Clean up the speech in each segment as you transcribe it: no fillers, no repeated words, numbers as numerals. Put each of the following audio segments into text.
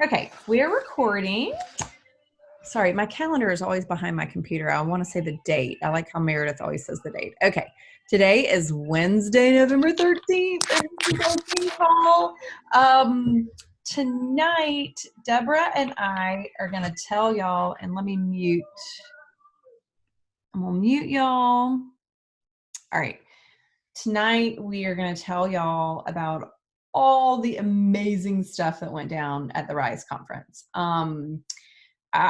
Okay, we're recording. Sorry, my calendar is always behind my computer. I want to say the date. I like how Meredith always says the date. Okay, today is Wednesday, November 13th. Call. Tonight, Deborah and I are going to tell y'all, and let me mute. I'm going to mute y'all. All right. Tonight, we are going to tell y'all about all the amazing stuff that went down at the RISE conference. I'm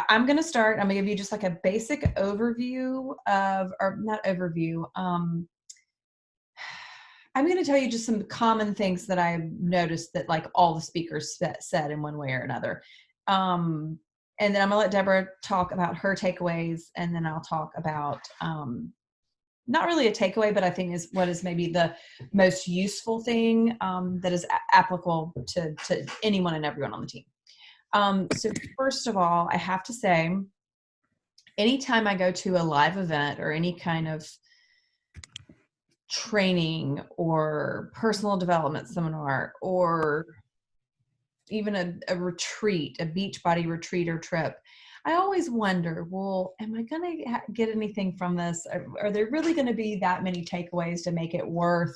going to start. I'm going to give you just like a basic overview of, or not overview. I'm going to tell you just some common things that I've noticed that like all the speakers said in one way or another. And then I'm going to let Deborah talk about her takeaways, and then I'll talk about not really a takeaway, but I think is what is maybe the most useful thing that is applicable to anyone and everyone on the team. So first of all, I have to say, anytime I go to a live event or any kind of training or personal development seminar, or even a retreat, a Beachbody retreat or trip, I always wonder, well, am I going to get anything from this? Are there really going to be that many takeaways to make it worth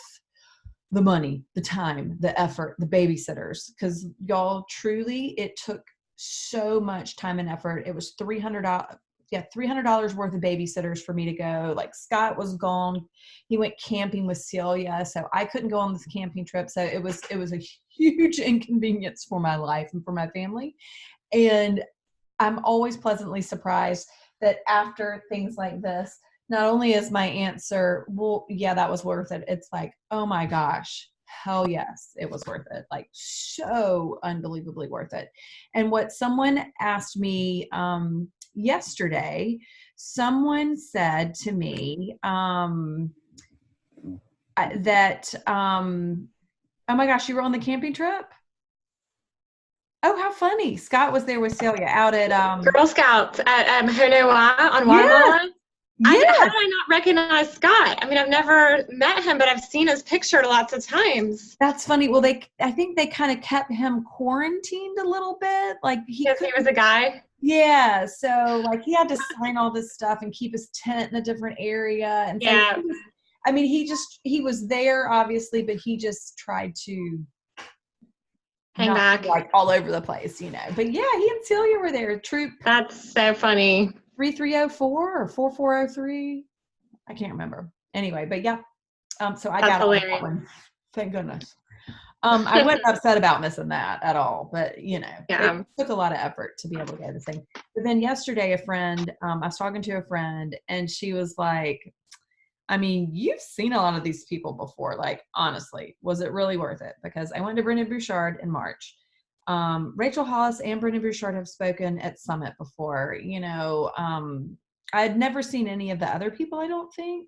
the money, the time, the effort, the babysitters? Because y'all, truly, it took so much time and effort. It was $300 worth of babysitters for me to go. Like, Scott was gone. He went camping with Celia, so I couldn't go on this camping trip. So it was a huge inconvenience for my life and for my family. And I'm always pleasantly surprised that after things like this, not only is my answer, well, yeah, that was worth it. It's like, oh my gosh, hell yes, it was worth it. Like, so unbelievably worth it. And what someone asked me yesterday, someone said to me that, oh my gosh, you were on the camping trip? Oh, how funny. Scott was there with Celia out at Girl Scouts at Honua on Yes. Guatemala. Yes. How did I not recognize Scott? I mean, I've never met him, but I've seen his picture lots of times. That's funny. Well, I think they kind of kept him quarantined a little bit. Like Because he was a guy. yeah. So like he had to sign all this stuff and keep his tent in a different area. And so, Yeah. I mean, he was there obviously, but he just tried to Hang back. like all over the place, you know. But yeah, he and Celia were there. Troop. That's so funny. 3304 or 4403. I can't remember. Anyway, but yeah. So I That's got on hilarious. that one. Thank goodness. I wasn't upset about missing that at all, but you know, Yeah. it took a lot of effort to be able to go to this thing. But then yesterday, a friend, I was talking to a friend, and she was like, I mean, you've seen a lot of these people before. Like, honestly, was it really worth it? Because I went to Brendon Burchard in March. Rachel Hollis and Brendon Burchard have spoken at Summit before. You know, I had never seen any of the other people, I don't think.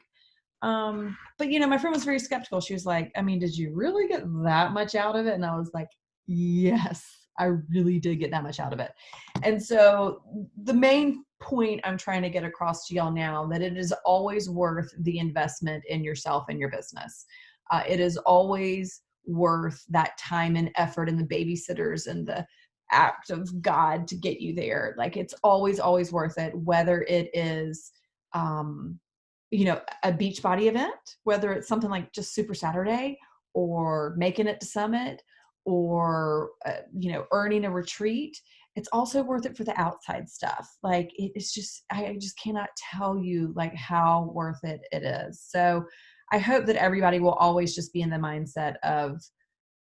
But you know, my friend was very skeptical. She was like, I mean, did you really get that much out of it? And I was like, yes, I really did get that much out of it. And so the main point I'm trying to get across to y'all now, that it is always worth the investment in yourself and your business. It is always worth that time and effort and the babysitters and the act of God to get you there. Like, it's always, always worth it, whether it is, you know, a Beachbody event, whether it's something like just Super Saturday or making it to Summit or, you know, earning a retreat. It's also worth it for the outside stuff. Like, it's just, I just cannot tell you like how worth it is. So I hope that everybody will always just be in the mindset of,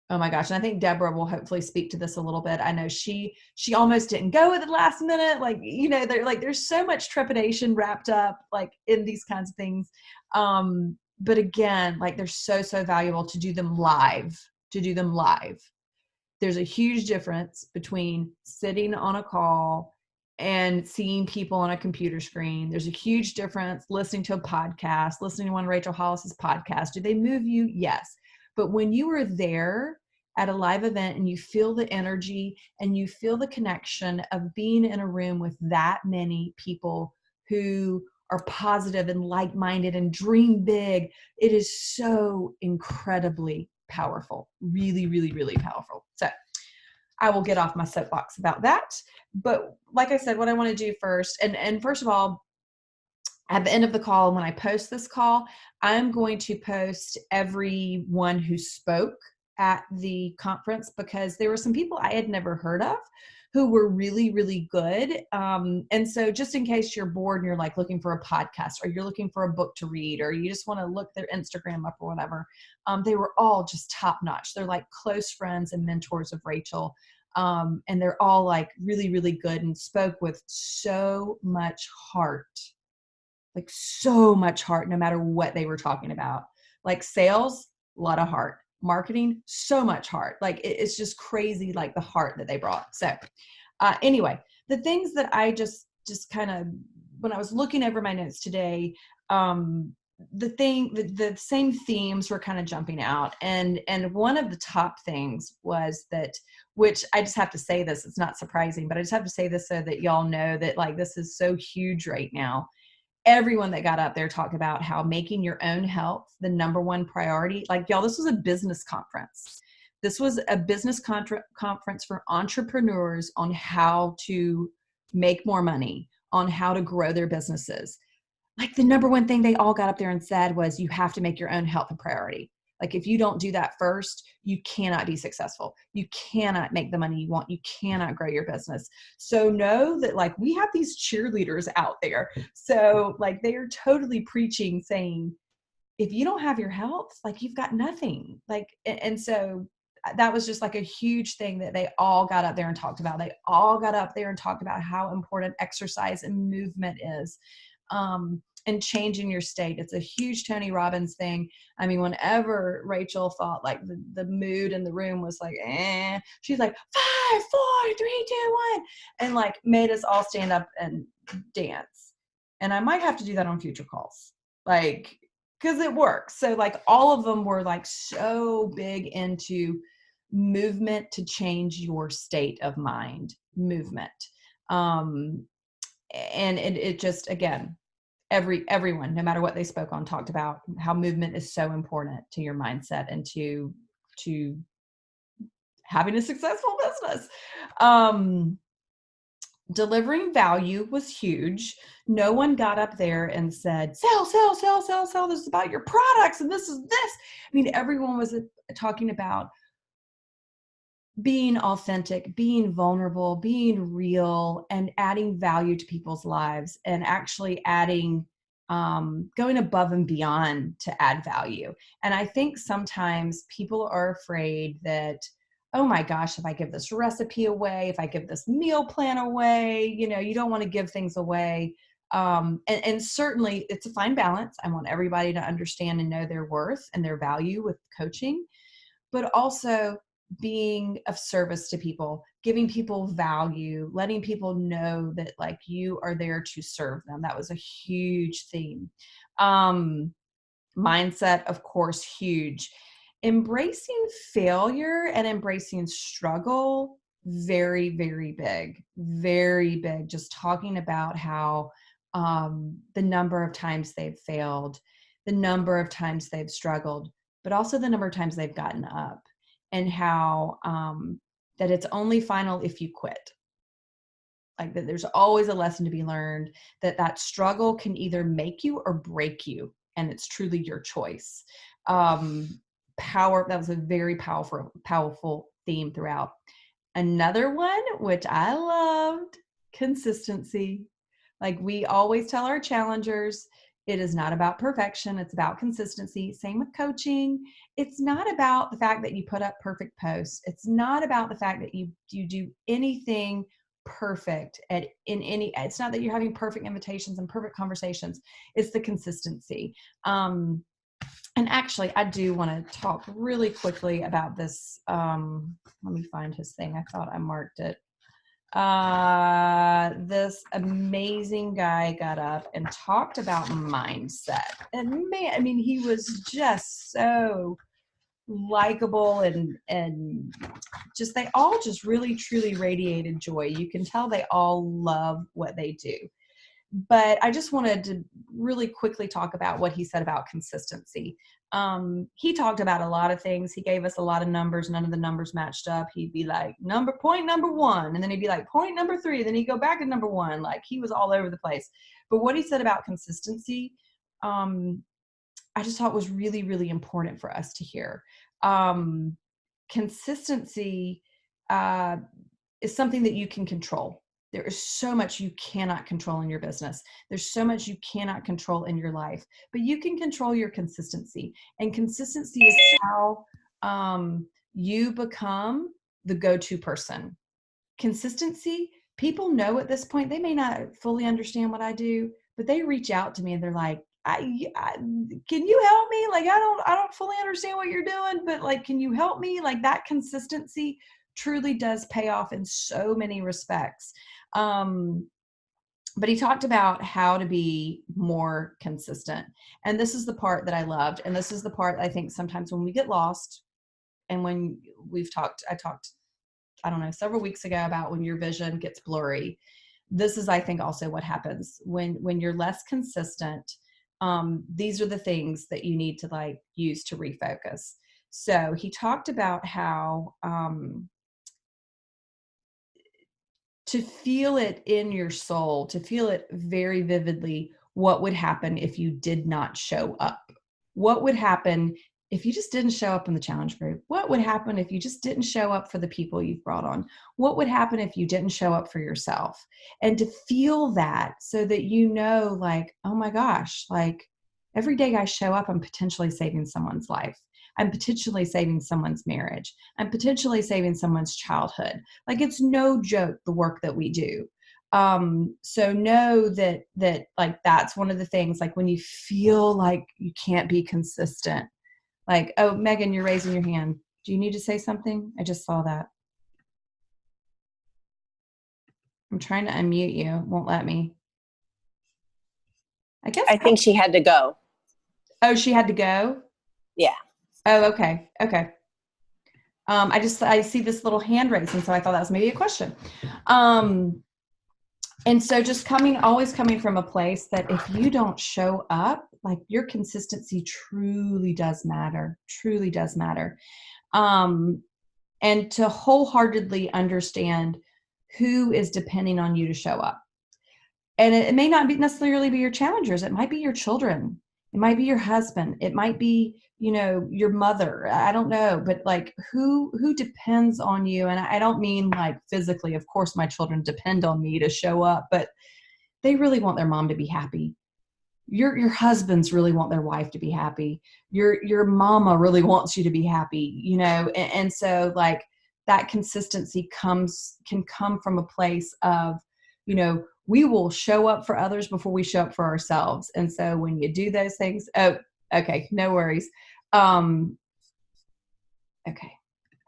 oh my gosh. And I think Deborah will hopefully speak to this a little bit. I know she almost didn't go at the last minute. Like, you know, there's so much trepidation wrapped up like in these kinds of things. But again, like, they're so valuable to do them live. There's a huge difference between sitting on a call and seeing people on a computer screen. There's a huge difference listening to a podcast, listening to one of Rachel Hollis's podcasts. Do they move you? Yes. But when you are there at a live event and you feel the energy and you feel the connection of being in a room with that many people who are positive and like-minded and dream big, it is so incredibly powerful. Really, really, really powerful. So I will get off my soapbox about that. But like I said, what I want to do first, and first of all, at the end of the call, when I post this call, I'm going to post everyone who spoke at the conference, because there were some people I had never heard of who were really, really good. And so just in case you're bored and you're like looking for a podcast, or you're looking for a book to read, or you just want to look their Instagram up or whatever, they were all just top notch. They're like close friends and mentors of Rachel. And they're all like really, really good and spoke with so much heart. Like so much heart, no matter what they were talking about. Like sales, a lot of heart. Marketing, so much heart. Like it's just crazy, like the heart that they brought. So anyway, the things that I just kind of, when I was looking over my notes today, the same themes were kind of jumping out. And one of the top things was that, which I just have to say this, it's not surprising, but I just have to say this so that y'all know that like this is so huge right now. Everyone that got up there talked about how making your own health the number one priority. Like, y'all, this was a business conference. This was a business conference for entrepreneurs on how to make more money, on how to grow their businesses. Like the number one thing they all got up there and said was, you have to make your own health a priority. Like if you don't do that first, you cannot be successful. You cannot make the money you want. You cannot grow your business. So know that like we have these cheerleaders out there. So like they are totally preaching, saying, if you don't have your health, like you've got nothing. Like, and so that was just like a huge thing that they all got up there and talked about. They all got up there and talked about how important exercise and movement is. And changing your state. It's a huge Tony Robbins thing. I mean, whenever Rachel thought like the mood in the room was like, she's like 5, 4, 3, 2, 1, and like made us all stand up and dance. And I might have to do that on future calls, like, cause it works. So like all of them were like so big into movement to change your state of mind, movement. And it just, again, everyone, no matter what they spoke on, talked about how movement is so important to your mindset and to having a successful business. Delivering value was huge. No one got up there and said, sell, sell, sell, sell, sell. This is about your products and this is this. I mean, everyone was talking about being authentic, being vulnerable, being real, and adding value to people's lives, and actually adding, going above and beyond to add value. And I think sometimes people are afraid that, oh my gosh, if I give this recipe away, if I give this meal plan away, you know, you don't want to give things away. And certainly it's a fine balance. I want everybody to understand and know their worth and their value with coaching, but also being of service to people, giving people value, letting people know that like you are there to serve them. That was a huge theme. Mindset, of course, huge. Embracing failure and embracing struggle, very, very big, very big. Just talking about how the number of times they've failed, the number of times they've struggled, but also the number of times they've gotten up. And how that it's only final if you quit. Like that there's always a lesson to be learned, that struggle can either make you or break you. And it's truly your choice. That was a very powerful theme throughout. Another one, which I loved, consistency. Like we always tell our challengers, it is not about perfection. It's about consistency. Same with coaching. It's not about the fact that you put up perfect posts. It's not about the fact that you do anything perfect it's not that you're having perfect invitations and perfect conversations. It's the consistency. And actually, I do want to talk really quickly about this. Let me find his thing. I thought I marked it. This amazing guy got up and talked about mindset, and man, I mean, he was just so likable and just, they all just really truly radiated joy. You can tell they all love what they do. but I just wanted to really quickly talk about what he said about consistency. He talked about a lot of things. He gave us a lot of numbers. None of the numbers matched up. He'd be like, point number 1. And then he'd be like, point number 3. Then he'd go back to number 1. Like, he was all over the place. But what he said about consistency, I just thought was really, really important for us to hear. Consistency is something that you can control. There is so much you cannot control in your business. There's so much you cannot control in your life, but you can control your consistency. And consistency is how you become the go-to person. Consistency, people know at this point, they may not fully understand what I do, but they reach out to me and they're like, can you help me? Like, I don't fully understand what you're doing, but like, can you help me? Like, that consistency truly does pay off in so many respects. But he talked about how to be more consistent. And this is the part that I loved. And this is the part I think sometimes when we get lost, and when I talked, I don't know, several weeks ago about when your vision gets blurry. This is, I think, also what happens when you're less consistent. These are the things that you need to like use to refocus. So he talked about how, to feel it in your soul, to feel it very vividly, what would happen if you did not show up? What would happen if you just didn't show up in the challenge group? What would happen if you just didn't show up for the people you've brought on? What would happen if you didn't show up for yourself? And to feel that so that you know, like, oh my gosh, like every day I show up, I'm potentially saving someone's life. I'm potentially saving someone's marriage. I'm potentially saving someone's childhood. Like, it's no joke, the work that we do. So know that like, that's one of the things, like when you feel like you can't be consistent, like, oh, Megan, you're raising your hand. Do you need to say something? I just saw that. I'm trying to unmute you. It won't let me. I think she had to go. Oh, she had to go? Yeah. Oh, okay. Okay. I see this little hand raised, and so I thought that was maybe a question. And so just always coming from a place that if you don't show up, like, your consistency truly does matter, truly does matter. And to wholeheartedly understand who is depending on you to show up. And it may not necessarily be your challengers. It might be your children. It might be your husband. It might be, your mother. I don't know, but like who depends on you. And I don't mean like physically. Of course, my children depend on me to show up, but they really want their mom to be happy. Your husbands really want their wife to be happy. Your mama really wants you to be happy, and so like that consistency can come from a place of, we will show up for others before we show up for ourselves. And so when you do those things, oh, okay, no worries. Okay,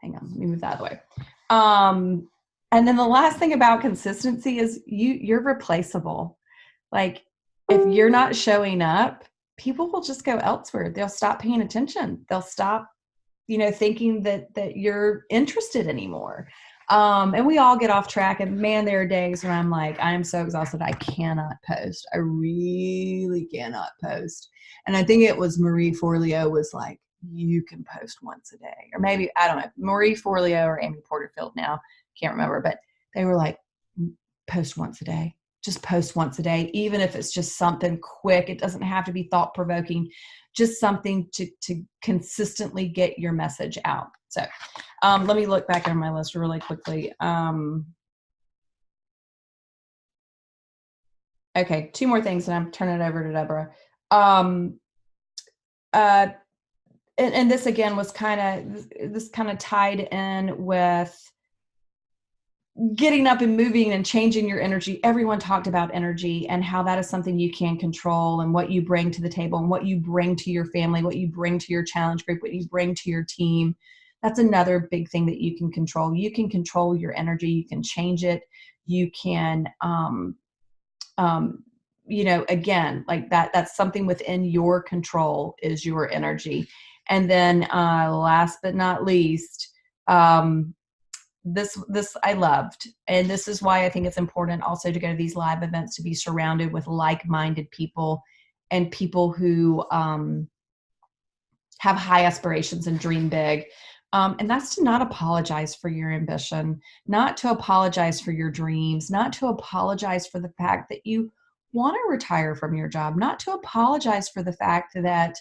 hang on, let me move that out of the way. And then the last thing about consistency is you're replaceable. Like, if you're not showing up, people will just go elsewhere. They'll stop paying attention. They'll stop, thinking that you're interested anymore. And we all get off track, and man, there are days when I'm like, I am so exhausted. I cannot post. I really cannot post. And I think it was Marie Forleo was like, you can post once a day, or maybe, I don't know, Marie Forleo or Amy Porterfield now, can't remember, but they were like, post once a day. Just post once a day, even if it's just something quick. It doesn't have to be thought-provoking, just something to consistently get your message out. So let me look back on my list really quickly. Okay, 2 more things, and I'm turning it over to Deborah. And this again was kind of tied in with getting up and moving and changing your energy. Everyone talked about energy and how that is something you can control, and what you bring to the table, and what you bring to your family, what you bring to your challenge group, what you bring to your team. That's another big thing that you can control. You can control your energy. You can change it. You can, again, like that's something within your control, is your energy. And then last but not least, this I loved. And this is why I think it's important also to go to these live events, to be surrounded with like-minded people and people who have high aspirations and dream big. And that's to not apologize for your ambition, not to apologize for your dreams, not to apologize for the fact that you want to retire from your job, not to apologize for the fact that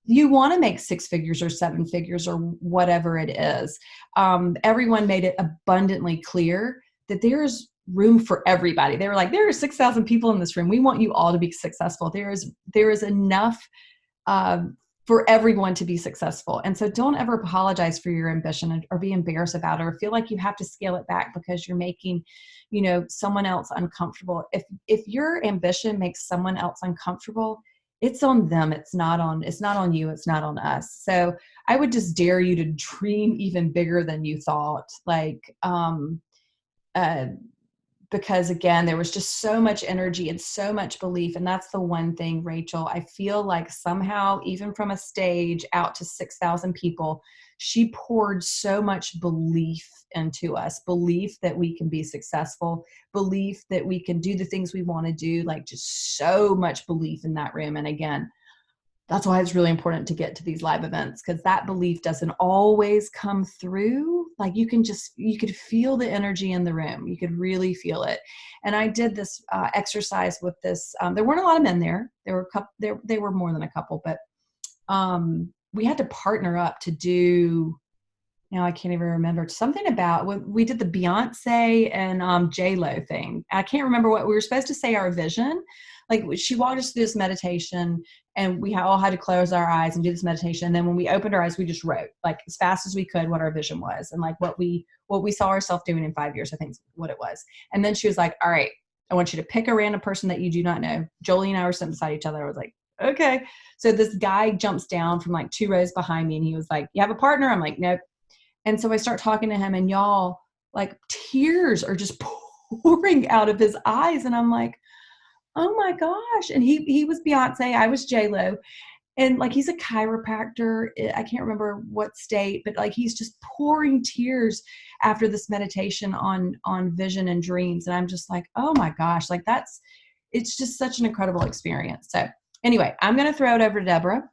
you want to make 6 figures or 7 figures or whatever it is. Everyone made it abundantly clear that there's room for everybody. They were like, there are 6,000 people in this room. We want you all to be successful. There is enough for everyone to be successful. And so don't ever apologize for your ambition or be embarrassed about it or feel like you have to scale it back because you're making, someone else uncomfortable. If your ambition makes someone else uncomfortable, it's on them. It's not on you. It's not on us. So I would just dare you to dream even bigger than you thought. Because again, there was just so much energy and so much belief. And that's the one thing, Rachel, I feel like somehow, even from a stage out to 6,000 people, she poured so much belief into us, belief that we can be successful, belief that we can do the things we want to do, like just so much belief in that room. And again, that's why it's really important to get to these live events, because that belief doesn't always come through. Like you could feel the energy in the room. You could really feel it. And I did this exercise with this. There weren't a lot of men there. There were a couple. They were more than a couple, but we had to partner up to do. Now I can't even remember something about. We did the Beyonce and J-Lo thing. I can't remember what we were supposed to say. Our vision. Like she walked us through this meditation, and we all had to close our eyes and do this meditation. And then when we opened our eyes, we just wrote like as fast as we could what our vision was and like what we saw ourselves doing in 5 years, I think is what it was. And then she was like, all right, I want you to pick a random person that you do not know. Jolie and I were sitting beside each other. I was like, okay. So this guy jumps down from like 2 rows behind me and he was like, you have a partner? I'm like, nope. And so I start talking to him and y'all, like tears are just pouring out of his eyes. And I'm like, oh my gosh. And he was Beyonce, I was J-Lo. And like, he's a chiropractor. I can't remember what state, but like, he's just pouring tears after this meditation on vision and dreams. And I'm just like, oh my gosh, like it's just such an incredible experience. So anyway, I'm going to throw it over to Deborah,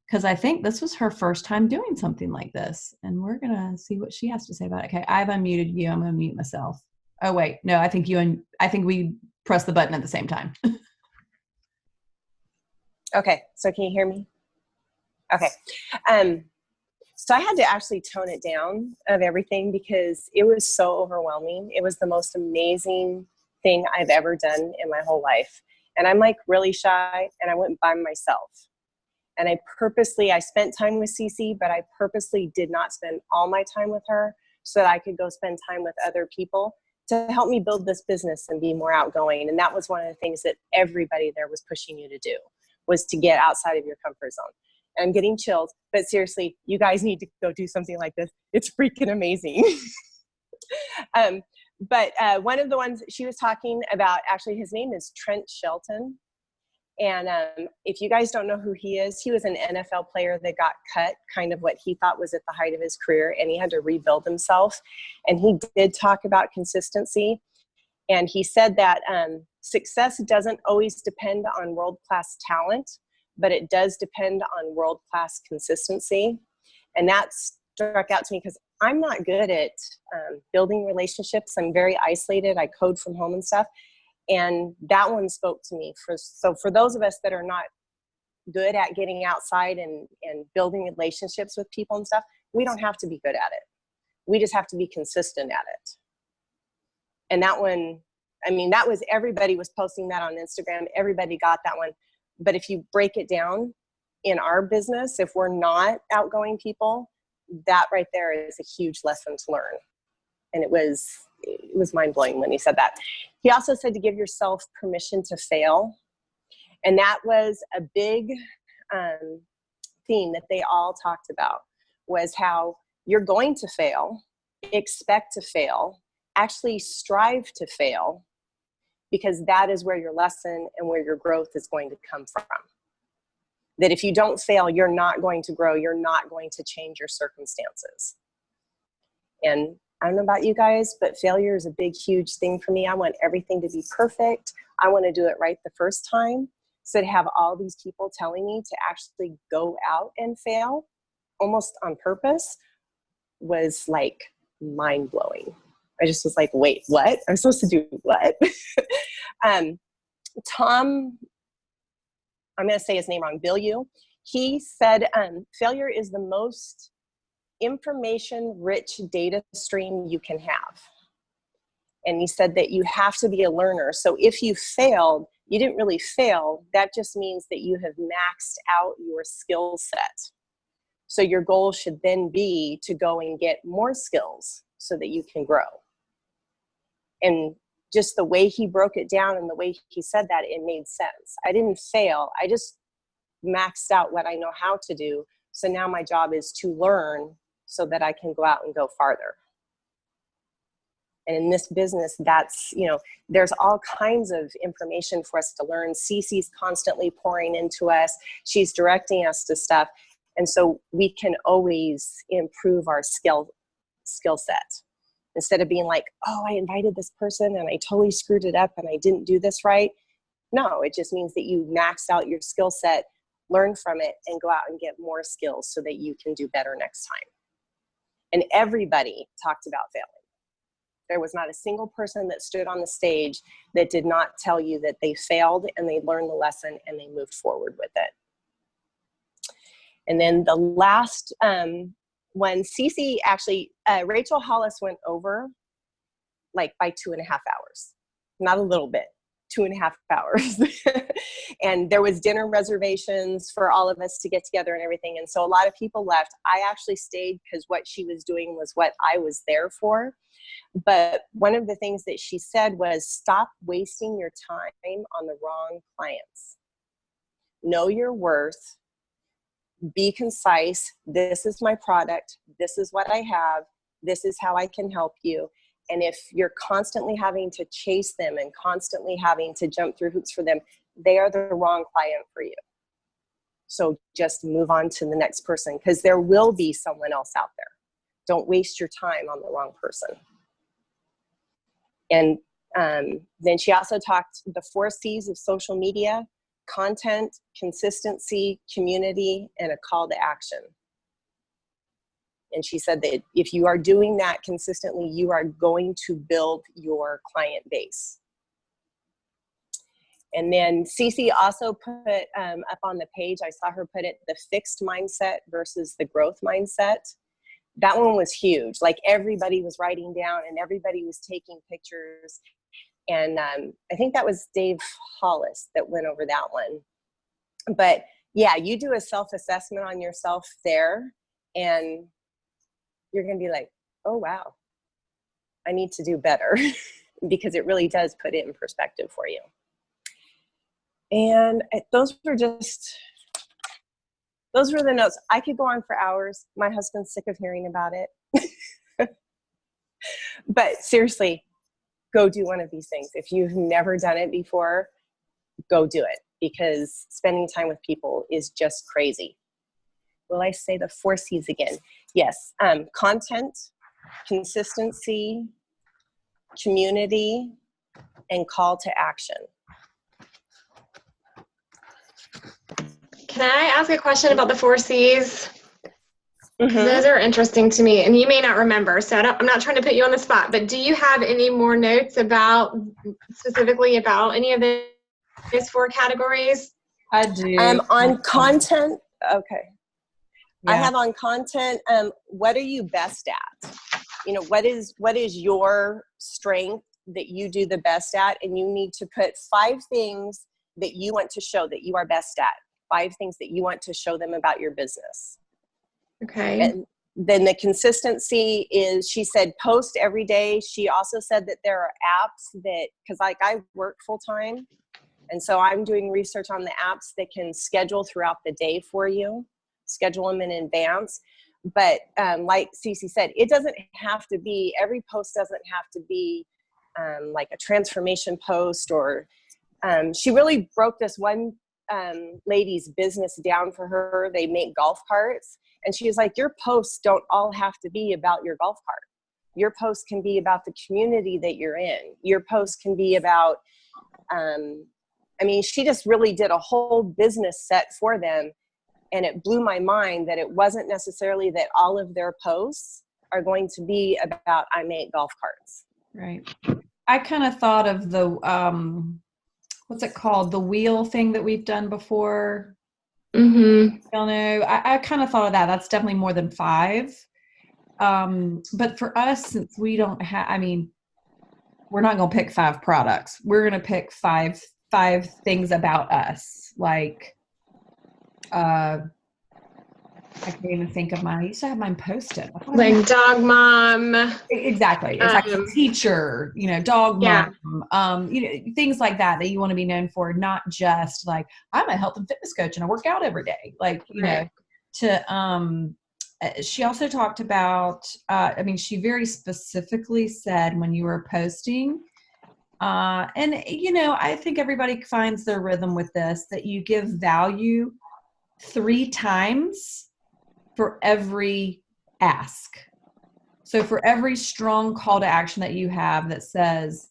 because I think this was her first time doing something like this. And we're going to see what she has to say about it. Okay. I've unmuted you. I'm going to mute myself. Oh, wait, no, I think we press the button at the same time. Okay, so can you hear me? Okay. So I had to actually tone it down of everything because it was so overwhelming. It was the most amazing thing I've ever done in my whole life. And I'm like really shy, and I went by myself. And I spent time with Cece, but I purposely did not spend all my time with her so that I could go spend time with other people to help me build this business and be more outgoing. And that was one of the things that everybody there was pushing you to do, was to get outside of your comfort zone. And I'm getting chills, but seriously, you guys need to go do something like this. It's freaking amazing. But one of the ones she was talking about, actually his name is Trent Shelton. And if you guys don't know who he is, he was an NFL player that got cut, kind of what he thought was at the height of his career, and he had to rebuild himself. And he did talk about consistency. And he said that success doesn't always depend on world-class talent, but it does depend on world-class consistency. And that struck out to me because I'm not good at building relationships. I'm very isolated. I code from home and stuff. And that one spoke to me. So for those of us that are not good at getting outside and building relationships with people and stuff, we don't have to be good at it. We just have to be consistent at it. And that one, I mean, that was, everybody was posting that on Instagram. Everybody got that one. But if you break it down in our business, if we're not outgoing people, that right there is a huge lesson to learn. And it was mind-blowing when he said that. He also said to give yourself permission to fail. And that was a big theme that they all talked about, was how you're going to fail, expect to fail, actually strive to fail, because that is where your lesson and where your growth is going to come from. That if you don't fail, you're not going to grow. You're not going to change your circumstances. And I don't know about you guys, but failure is a big, huge thing for me. I want everything to be perfect. I want to do it right the first time. So to have all these people telling me to actually go out and fail almost on purpose was like mind blowing. I just was like, wait, what? I'm supposed to do what? Tom, I'm going to say his name wrong, Bill Yu, he said failure is the most information-rich data stream you can have. And he said that you have to be a learner. So if you failed, you didn't really fail. That just means that you have maxed out your skill set. So your goal should then be to go and get more skills so that you can grow. And just the way he broke it down and the way he said that, it made sense. I didn't fail. I just maxed out what I know how to do. So now my job is to learn so that I can go out and go farther. And in this business, that's, you know, there's all kinds of information for us to learn. Cece's constantly pouring into us. She's directing us to stuff. And so we can always improve our skill set. Instead of being like, oh, I invited this person and I totally screwed it up and I didn't do this right. No, it just means that you maxed out your skill set, learn from it, and go out and get more skills so that you can do better next time. And everybody talked about failing. There was not a single person that stood on the stage that did not tell you that they failed and they learned the lesson and they moved forward with it. And then the last when Cece actually, Rachel Hollis went over like by 2.5 hours, not a little bit, 2.5 hours. And there was dinner reservations for all of us to get together and everything. And so a lot of people left. I actually stayed because what she was doing was what I was there for. But one of the things that she said was, stop wasting your time on the wrong clients. Know your worth. Be concise. This is my product. This is what I have. This is how I can help you. And if you're constantly having to chase them and constantly having to jump through hoops for them, they are the wrong client for you. So just move on to the next person, because there will be someone else out there. Don't waste your time on the wrong person. And then she also talked the 4 C's of social media: content, consistency, community, and a call to action. And she said that if you are doing that consistently, you are going to build your client base. And then Cece also put up on the page, I saw her put it, the fixed mindset versus the growth mindset. That one was huge. Like, everybody was writing down and everybody was taking pictures. And I think that was Dave Hollis that went over that one. But yeah, you do a self-assessment on yourself there, and you're going to be like, oh, wow, I need to do better, because it really does put it in perspective for you. And those were the notes. I could go on for hours. My husband's sick of hearing about it. But seriously, go do one of these things. If you've never done it before, go do it, because spending time with people is just crazy. Will I say the 4 C's again? Yes. Content, consistency, community, and call to action. Can I ask a question about the 4 C's? Mm-hmm. Those are interesting to me, and you may not remember, so I'm not trying to put you on the spot, but do you have any more notes specifically about any of those 4 categories? I do. On content, okay. Yeah. I have on content, what are you best at? You know, what is your strength that you do the best at? And you need to put 5 things that you want to show that you are best at. 5 things that you want to show them about your business. Okay. And then the consistency is, she said, post every day. She also said that there are apps that, because like I work full time, and so I'm doing research on the apps that can schedule throughout the day for you, schedule them in advance. But like Cece said, it doesn't have to be, every post doesn't have to be like a transformation post, or she really broke this one lady's business down for her. They make golf carts. And she was like, your posts don't all have to be about your golf cart. Your post can be about the community that you're in. Your post can be about, she just really did a whole business set for them. And it blew my mind that it wasn't necessarily that all of their posts are going to be about, I make golf carts. Right. I kind of thought of the, what's it called? The wheel thing that we've done before. Mm-hmm. I don't know. I kind of thought of that. That's definitely more than 5. But for us, since we don't have, we're not going to pick 5 products. We're going to pick five things about us. Like, I can't even think of mine. I used to have mine posted. Like dog mom. Exactly. It's like a teacher, dog Yeah. mom, things like that you want to be known for, not just like, I'm a health and fitness coach and I work out every day. Like, she also talked about, she very specifically said when you were posting, and I think everybody finds their rhythm with this, that you give value 3 times for every ask. So for every strong call to action that you have that says,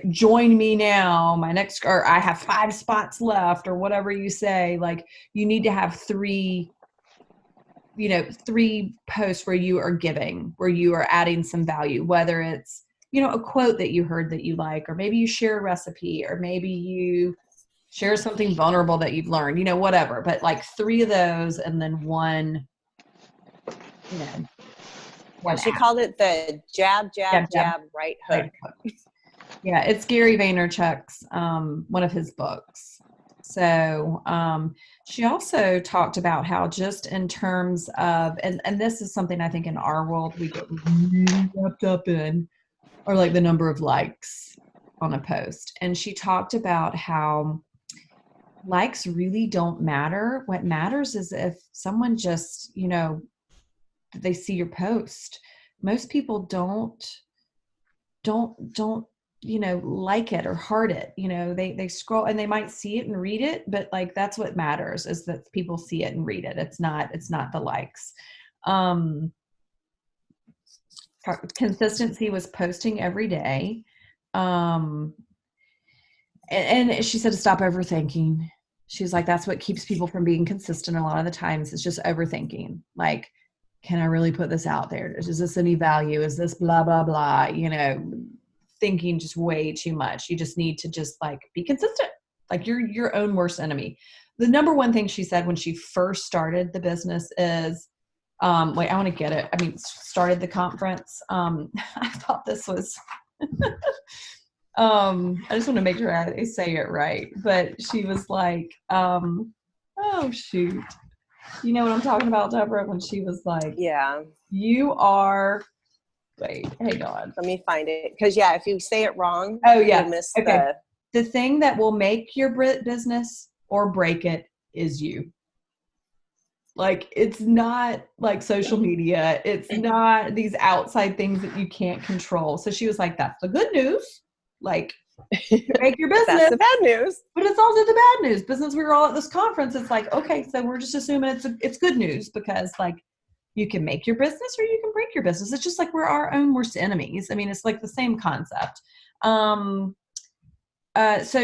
join me now, or I have 5 spots left, or whatever you say, like you need to have 3 posts where you are giving, where you are adding some value, whether it's, a quote that you heard that you like, or maybe you share a recipe, or maybe you share something vulnerable that you've learned, whatever, but like 3 of those and then one, She called it the jab, right hook. Yeah. It's Gary Vaynerchuk's, one of his books. So, she also talked about how just in terms of, and this is something I think in our world we get really wrapped up in, or like the number of likes on a post. And she talked about how likes really don't matter. What matters is if someone just, they see your post. Most people don't like it or heart it. They scroll and they might see it and read it, but like that's what matters, is that people see it and read it. It's not the likes. Consistency was posting every day. And she said to stop overthinking. She's like, that's what keeps people from being consistent a lot of the times. It's just overthinking. Like, can I really put this out there? Is this any value? Is this blah, blah, blah? Thinking just way too much. You just need to just like be consistent. Like you're your own worst enemy. The number one thing she said when she first started the business is, I want to get it. Started the conference. I thought this was, I just want to make sure I say it right, but she was like, oh shoot. You know what I'm talking about, Deborah? When she was like, yeah, you are, wait, hang on. Let me find it. Because if you say it wrong, you'll miss okay. The thing that will make your business or break it is you. Like, it's not like social media. It's not these outside things that you can't control. So she was like, that's the good news. Like, you can make your business. That's the bad news. But it's also the bad news. Business, we were all at this conference. It's like, okay, so we're just assuming it's good news, because like you can make your business or you can break your business. It's just like we're our own worst enemies. It's like the same concept. So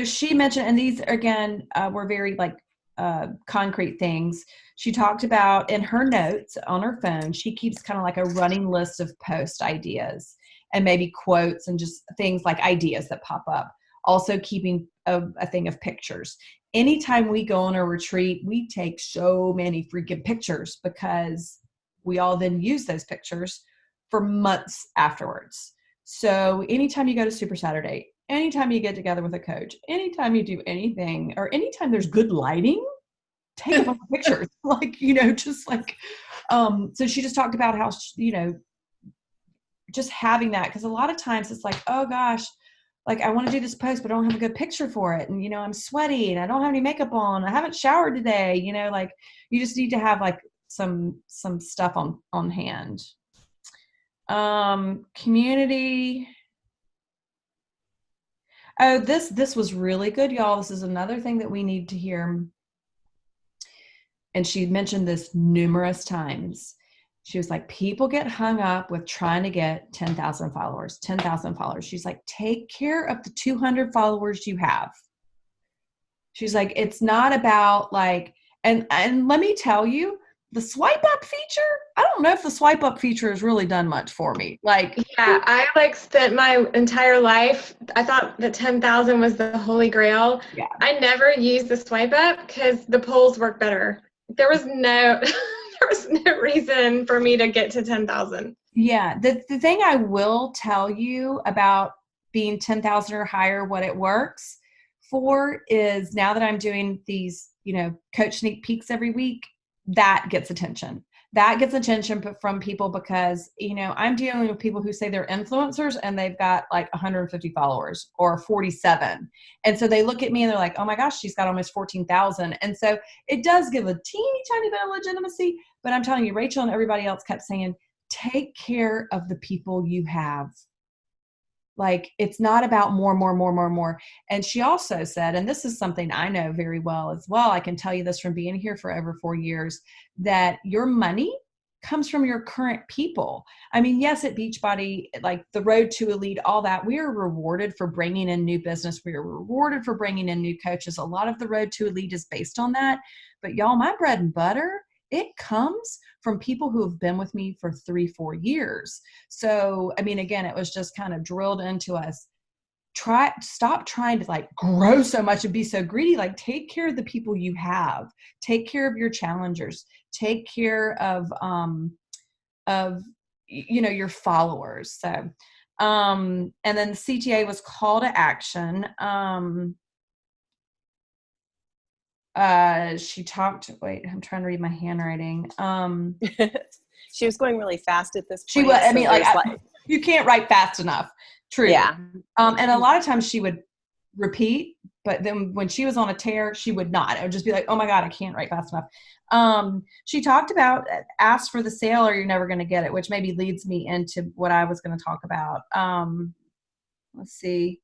she mentioned, and these again were very like concrete things. She talked about in her notes on her phone, she keeps kind of like a running list of post ideas and maybe quotes and just things like ideas that pop up. Also keeping a thing of pictures. Anytime we go on a retreat, we take so many freaking pictures, because we all then use those pictures for months afterwards. So anytime you go to Super Saturday, anytime you get together with a coach, anytime you do anything, or anytime there's good lighting, take a bunch of pictures. Like, just like, so she just talked about how, just having that, because a lot of times it's like, oh gosh, like I want to do this post, but I don't have a good picture for it. And, I'm sweaty and I don't have any makeup on. I haven't showered today. Like you just need to have like some stuff on hand. Community. Oh, this was really good, y'all. This is another thing that we need to hear. And she mentioned this numerous times. She was like, people get hung up with trying to get 10,000 followers, 10,000 followers. She's like, take care of the 200 followers you have. She's like, it's not about like, and let me tell you, the swipe up feature, I don't know if the swipe up feature has really done much for me. Like, Yeah, I like spent my entire life, I thought that 10,000 was the holy grail. yeah, I never used the swipe up because the polls work better. There was no there was no reason for me to get to 10,000. yeah. The thing I will tell you about being 10,000 or higher, what it works for is now that I'm doing these, coach sneak peeks every week, that gets attention. That gets attention from people because, I'm dealing with people who say they're influencers and they've got like 150 followers or 47. And so they look at me and they're like, oh my gosh, she's got almost 14,000. And so it does give a teeny tiny bit of legitimacy. But I'm telling you, Rachel and everybody else kept saying, take care of the people you have. Like, it's not about more. And she also said, and this is something I know very well as well, I can tell you this from being here for over 4 years, that your money comes from your current people. I mean, yes, at Beachbody, like the Road to Elite, all that, we are rewarded for bringing in new business. We are rewarded for bringing in new coaches. A lot of the Road to Elite is based on that. But y'all, my bread and butter, it comes from people who have been with me for 3-4 years. So, I mean, again, it was just kind of drilled into us. Stop trying to like grow so much and be so greedy. Like, take care of the people you have. Take care of your challengers. Take care of your followers. So, and then the CTA was call to action. She talked, wait, I'm trying to read my handwriting. She was going really fast at this point. She was, I mean, you can't write fast enough. True. Yeah. And a lot of times she would repeat, but then when she was on a tear, she would not. It would just be like, oh my God, I can't write fast enough. She talked about ask for the sale or you're never going to get it, which maybe leads me into what I was going to talk about. Let's see.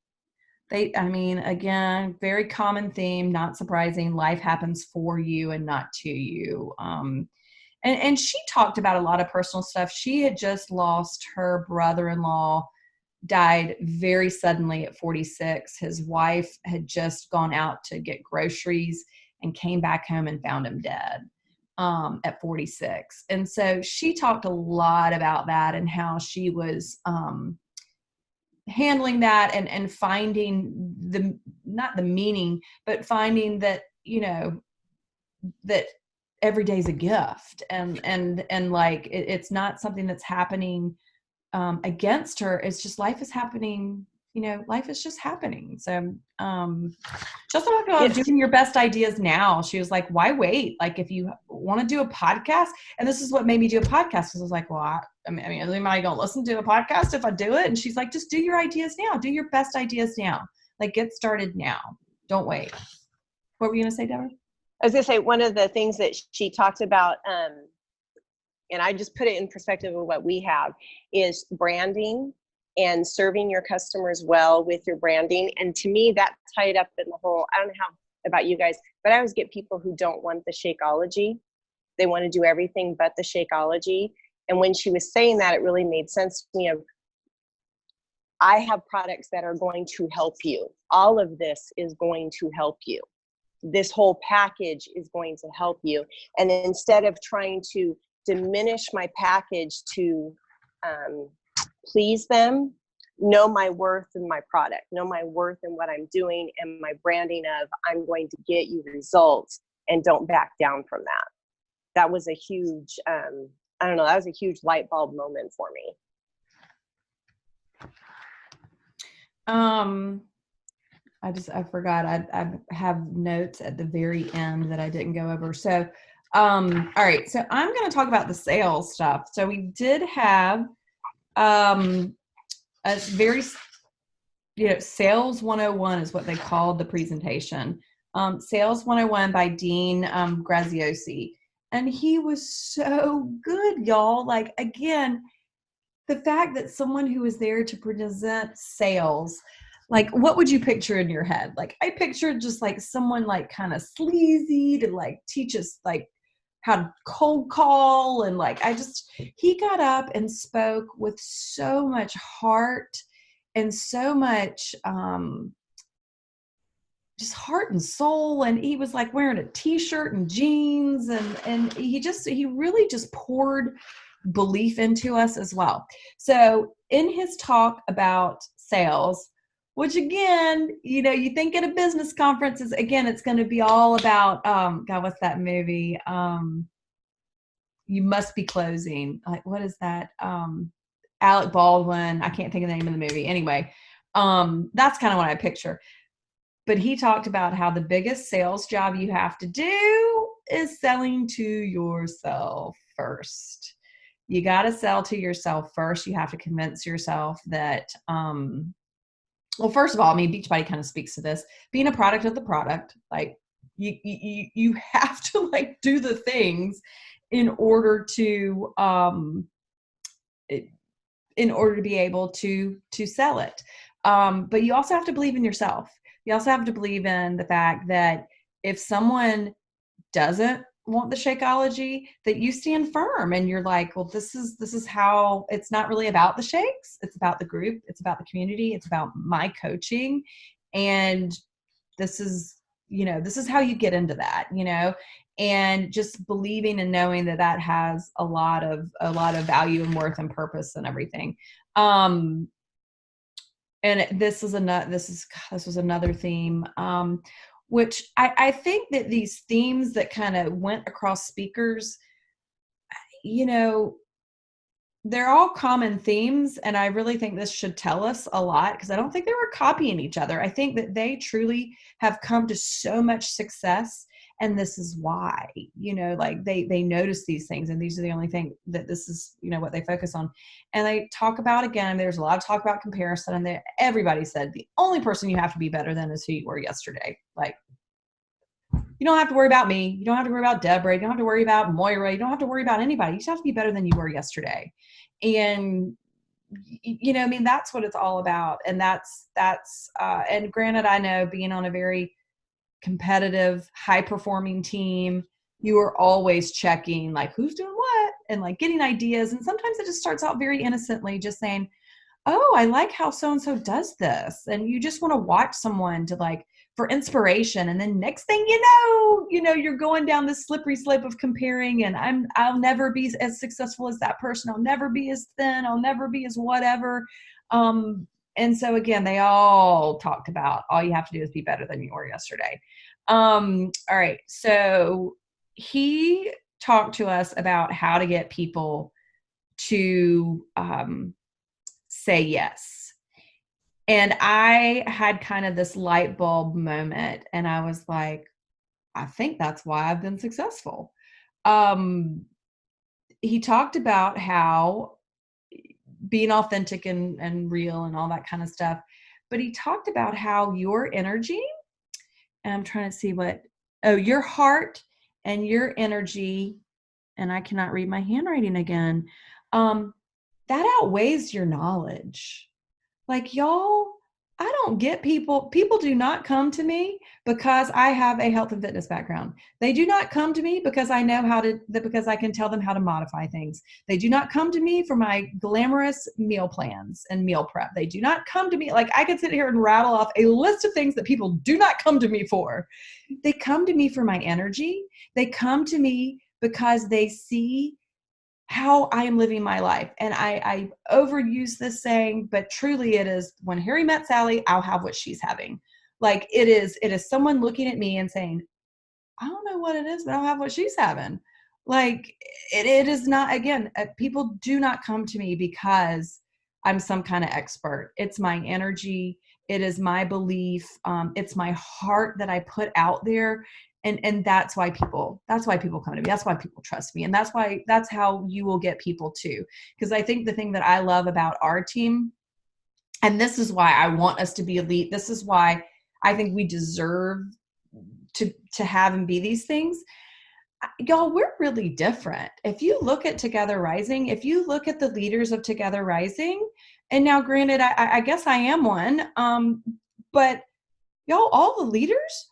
Again, very common theme, not surprising. Life happens for you and not to you. And she talked about a lot of personal stuff. She had just lost her brother-in-law, died very suddenly at 46. His wife had just gone out to get groceries and came back home and found him dead at 46. And so she talked a lot about that and how she was handling that and finding not the meaning, but finding that, that every day's a gift and like, it's not something that's happening against her. It's just life is happening, life is just happening. So just talking about doing your best ideas now. She was like, why wait? Like, if you want to do a podcast, and this is what made me do a podcast, because I was like, well, am I going to listen to a podcast if I do it? And she's like, just do your ideas now. Do your best ideas now. Like, get started now. Don't wait. What were you going to say, Deborah? I was going to say, one of the things that she talked about, and I just put it in perspective of what we have, is branding and serving your customers well with your branding. And to me, that tied up in the whole, I don't know how about you guys, but I always get people who don't want the Shakeology. They want to do everything but the Shakeology. And when she was saying that, it really made sense to me of, I have products that are going to help you. All of this is going to help you. This whole package is going to help you. And instead of trying to diminish my package to please them, know my worth in my product, know my worth in what I'm doing, and my branding of I'm going to get you results, and don't back down from that. That was a huge, that was a huge light bulb moment for me. I forgot. I have notes at the very end that I didn't go over. So, all right. So I'm going to talk about the sales stuff. So we did have a very, Sales 101 is what they called the presentation. Sales 101 by Dean Graziosi. And he was so good, y'all. Like, again, the fact that someone who was there to present sales, like, what would you picture in your head? Like, I pictured just like someone like kind of sleazy to like teach us like how to cold call. And like, he got up and spoke with so much heart and so much, just heart and soul. And he was like wearing a t-shirt and jeans, and he really just poured belief into us as well. So in his talk about sales, which again, you think at a business conference is, again, it's going to be all about, God, what's that movie? You Must Be Closing. Like, what is that? Alec Baldwin. I can't think of the name of the movie. Anyway, that's kind of what I picture. But he talked about how the biggest sales job you have to do is selling to yourself first. You got to sell to yourself first. You have to convince yourself that, well, first of all, I mean, Beachbody kind of speaks to this, being a product of the product. Like you have to like do the things in order to be able to sell it. But you also have to believe in yourself. You also have to believe in the fact that if someone doesn't want the Shakeology, that you stand firm and you're like, well, this is how, it's not really about the shakes. It's about the group. It's about the community. It's about my coaching. And this is how you get into that, and just believing and knowing that has a lot of value and worth and purpose and everything. And this was another theme, which I think that these themes that kind of went across speakers, they're all common themes. And I really think this should tell us a lot, because I don't think they were copying each other. I think that they truly have come to so much success. And this is why, like they notice these things, and these are the only thing that this is, what they focus on. And they talk about, again, there's a lot of talk about comparison, and everybody said the only person you have to be better than is who you were yesterday. Like, you don't have to worry about me. You don't have to worry about Deborah. You don't have to worry about Moira. You don't have to worry about anybody. You just have to be better than you were yesterday. And, that's what it's all about. And that's and granted, I know being on a very competitive, high performing team, you are always checking like who's doing what and like getting ideas. And sometimes it just starts out very innocently, just saying, oh, I like how so-and-so does this. And you just want to watch someone to like, for inspiration. And then next thing you're going down this slippery slope of comparing, and I'll never be as successful as that person. I'll never be as thin. I'll never be as whatever. And so again, they all talked about all you have to do is be better than you were yesterday. All right. So he talked to us about how to get people to say yes. And I had kind of this light bulb moment, and I was like, I think that's why I've been successful. He talked about how being authentic and real and all that kind of stuff. But he talked about how your energy, and I'm trying to see your heart and your energy, and I cannot read my handwriting again, that outweighs your knowledge. Like, y'all, I don't get people do not come to me because I have a health and fitness background. They do not come to me because I know because I can tell them how to modify things. They do not come to me for my glamorous meal plans and meal prep. They do not come to me. Like, I could sit here and rattle off a list of things that people do not come to me for. They come to me for my energy. They come to me because they see how I am living my life. And I overuse this saying, but truly it is, when Harry met Sally, I'll have what she's having. Like, it is someone looking at me and saying, I don't know what it is, but I'll have what she's having. Like, it is not, again, people do not come to me because I'm some kind of expert. It's my energy. It is my belief. It's my heart that I put out there. And that's why people come to me. That's why people trust me. And that's how you will get people too. Because I think the thing that I love about our team, and this is why I want us to be elite, this is why I think we deserve to have and be these things. Y'all, we're really different. If you look at Together Rising, if you look at the leaders of Together Rising, and now granted, I guess I am one, but y'all, all the leaders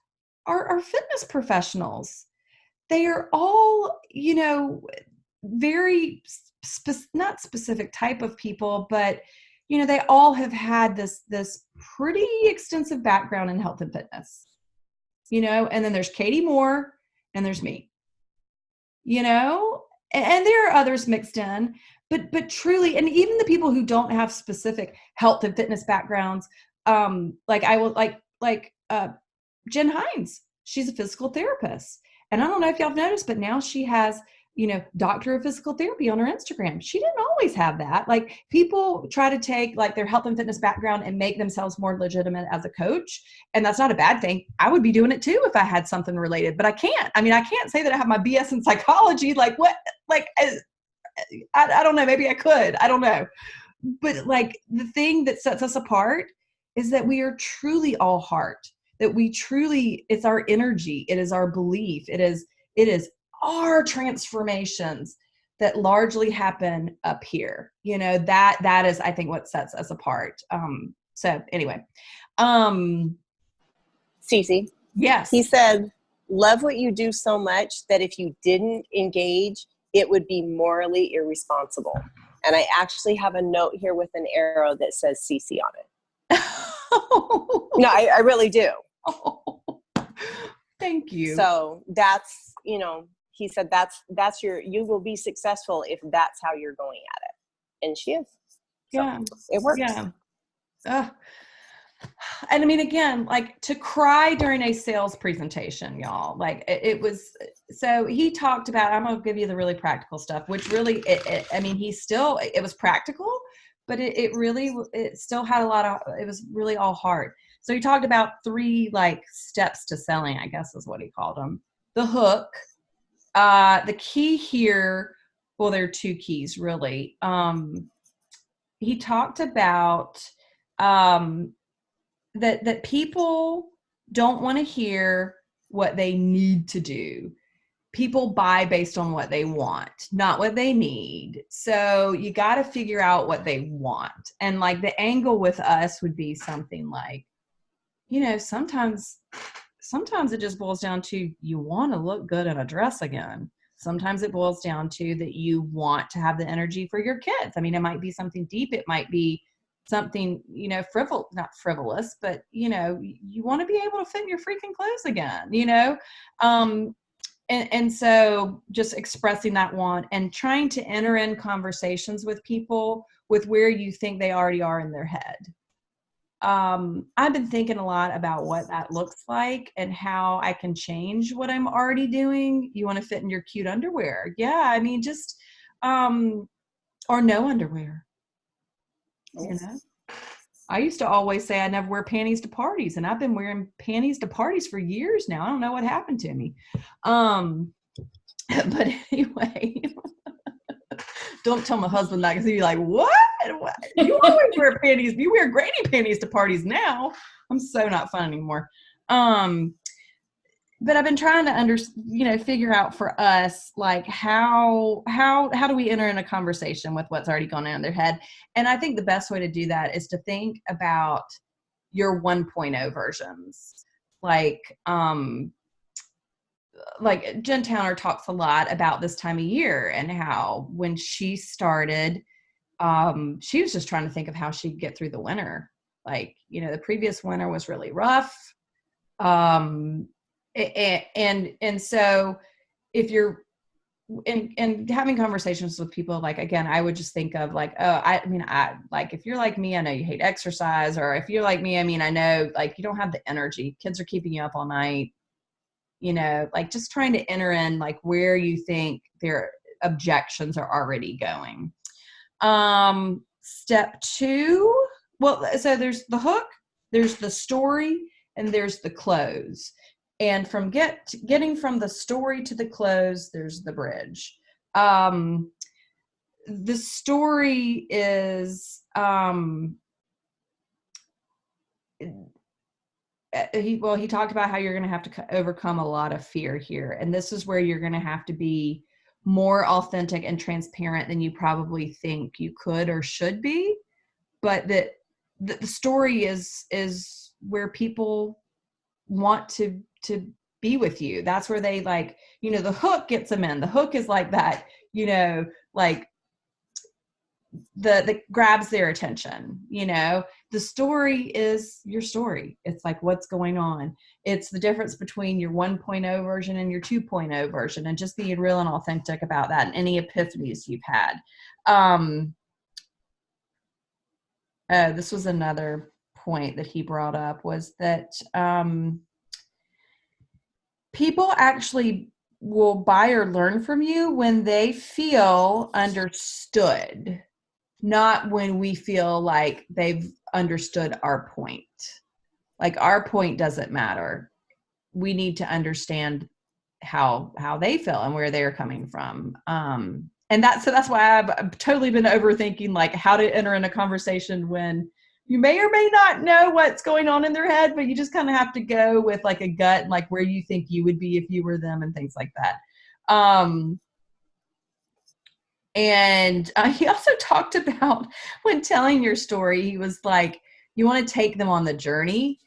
are fitness professionals. they are all, you know, very not specific type of people, but, you know, they all have had this pretty extensive background in health and fitness, you know, and then there's Katie Moore and there's me, you know, and there are others mixed in, but truly, and even the people who don't have specific health and fitness backgrounds, like I will Jen Hines, she's a physical therapist. And I don't know if y'all have noticed, but now she has, you know, doctor of physical therapy on her Instagram. She didn't always have that. Like, people try to take like their health and fitness background and make themselves more legitimate as a coach. And that's not a bad thing. I would be doing it too if I had something related, but I can't. I mean, I can't say that I have my BS in psychology. Like, what? Like, I don't know. Maybe I could. I don't know. But like, the thing that sets us apart is that we are truly all heart, that we truly, it's our energy. It is our belief. It is our transformations that largely happen up here. You know, that is, I think, what sets us apart. So anyway, Cece. Yes. He said, love what you do so much that if you didn't engage, it would be morally irresponsible. And I actually have a note here with an arrow that says CC on it. No, I really do. Oh, thank you. So that's, you know, he said that's you will be successful if that's how you're going at it. And she is. So yeah. It works. Yeah. And I mean, again, like, to cry during a sales presentation, y'all, like it was, so he talked about, I'm going to give you the really practical stuff, which really, I mean, it was practical, but it still had it was really all hard. So he talked about 3 like steps to selling, I guess is what he called them. The hook, the key here. Well, there are 2 keys really. He talked about, that people don't want to hear what they need to do. People buy based on what they want, not what they need. So you got to figure out what they want. And like, the angle with us would be something like, you know, sometimes it just boils down to, you want to look good in a dress again. Sometimes it boils down to that you want to have the energy for your kids. I mean, it might be something deep. It might be something, you know, not frivolous, but, you know, you want to be able to fit in your freaking clothes again, you know? And so just expressing that want and trying to enter in conversations with people with where you think they already are in their head. I've been thinking a lot about what that looks like and how I can change what I'm already doing. You want to fit in your cute underwear. Yeah. I mean, just, or no underwear, you know? I used to always say I never wear panties to parties, and I've been wearing panties to parties for years now. I don't know what happened to me. But anyway, don't tell my husband that, because he'd be like, what? You always wear panties. You wear granny panties to parties now. I'm so not fun anymore. But I've been trying to figure out for us, like, how do we enter in a conversation with what's already going on in their head? And I think the best way to do that is to think about your 1.0 versions. Like Jen Towner talks a lot about this time of year and how when she started, she was just trying to think of how she'd get through the winter. Like, you know, the previous winter was really rough. And so if you're in having conversations with people, like, again, I would just think of like, if you're like me, I know you hate exercise, or if you're like me, I mean, I know, like, you don't have the energy. Kids are keeping you up all night, you know, like, just trying to enter in like where you think their objections are already going. Step 2, well, so there's the hook, there's the story, and there's the close. And from getting from the story to the close, there's the bridge. The story is, he talked about how you're going to have to overcome a lot of fear here. And this is where you're going to have to be more authentic and transparent than you probably think you could or should be. But that the story is where people want to be with you. That's where they like, the hook gets them in. The hook is like that, like that grabs their attention. The story is your story. It's like what's going on. It's the difference between your 1.0 version and your 2.0 version, and just being real and authentic about that, and any epiphanies you've had. This was another point that he brought up, was that people actually will buy or learn from you when they feel understood, not when we feel like they've understood our point. Like, our point doesn't matter. We need to understand how they feel and where they're coming from. And that's why I've totally been overthinking like how to enter in a conversation when you may or may not know what's going on in their head, but you just kind of have to go with like a gut and like where you think you would be if you were them and things like that. And he also talked about, when telling your story, he was like, you want to take them on the journey,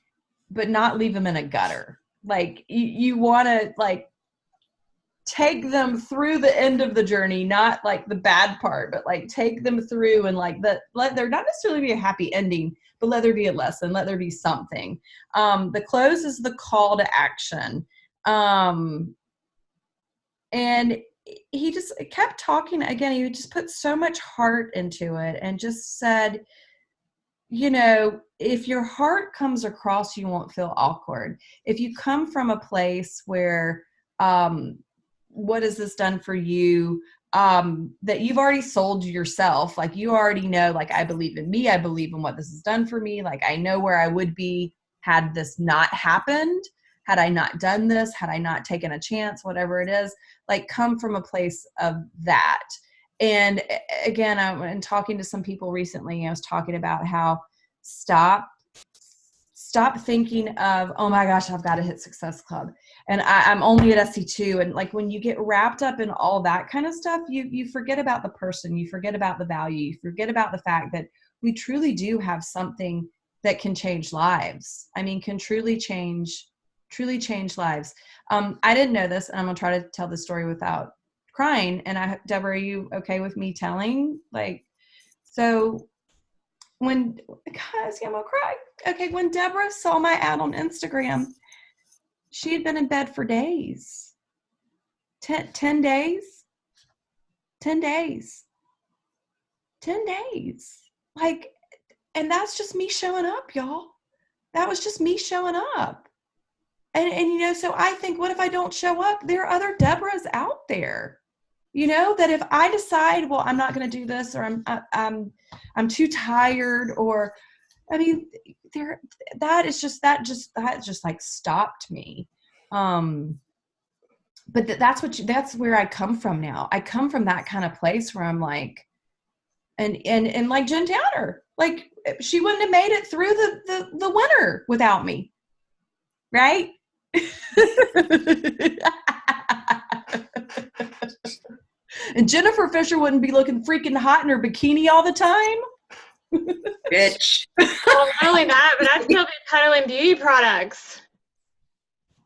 but not leave them in a gutter. Like you want to like take them through the end of the journey, not like the bad part, but like take them through and like let there not necessarily be a happy ending, but let there be a lesson, let there be something. The close is the call to action. And he just kept talking again. He just put so much heart into it and just said, if your heart comes across, you won't feel awkward. If you come from a place where, what has this done for you? That you've already sold yourself. Like you already know, like, I believe in me. I believe in what this has done for me. Like I know where I would be had this not happened, had I not done this, had I not taken a chance, whatever it is, like come from a place of that. And again, I'm talking to some people recently. I was talking about how stop thinking of, oh my gosh, I've got to hit Success Club. And I'm only at SC2. And like, when you get wrapped up in all that kind of stuff, you forget about the person, you forget about the value, you forget about the fact that we truly do have something that can change lives. I mean, can truly change lives. I didn't know this, and I'm going to try to tell this story without crying. And Deborah, are you okay with me telling? Like, so when, guys, I'm going to cry. Okay. When Deborah saw my ad on Instagram, she had been in bed for days, 10 days. Like, and that's just me showing up, y'all. That was just me showing up. And so I think, what if I don't show up? There are other Deborahs out there, that if I decide, well, I'm not going to do this, or I'm too tired, or, I mean, that just like stopped me. But that's where I come from now. I come from that kind of place where I'm like, and like Jen Towner, like she wouldn't have made it through the winter without me. Right? And Jennifer Fisher wouldn't be looking freaking hot in her bikini all the time. Bitch. Well, not only that, but I'd still be peddling beauty products.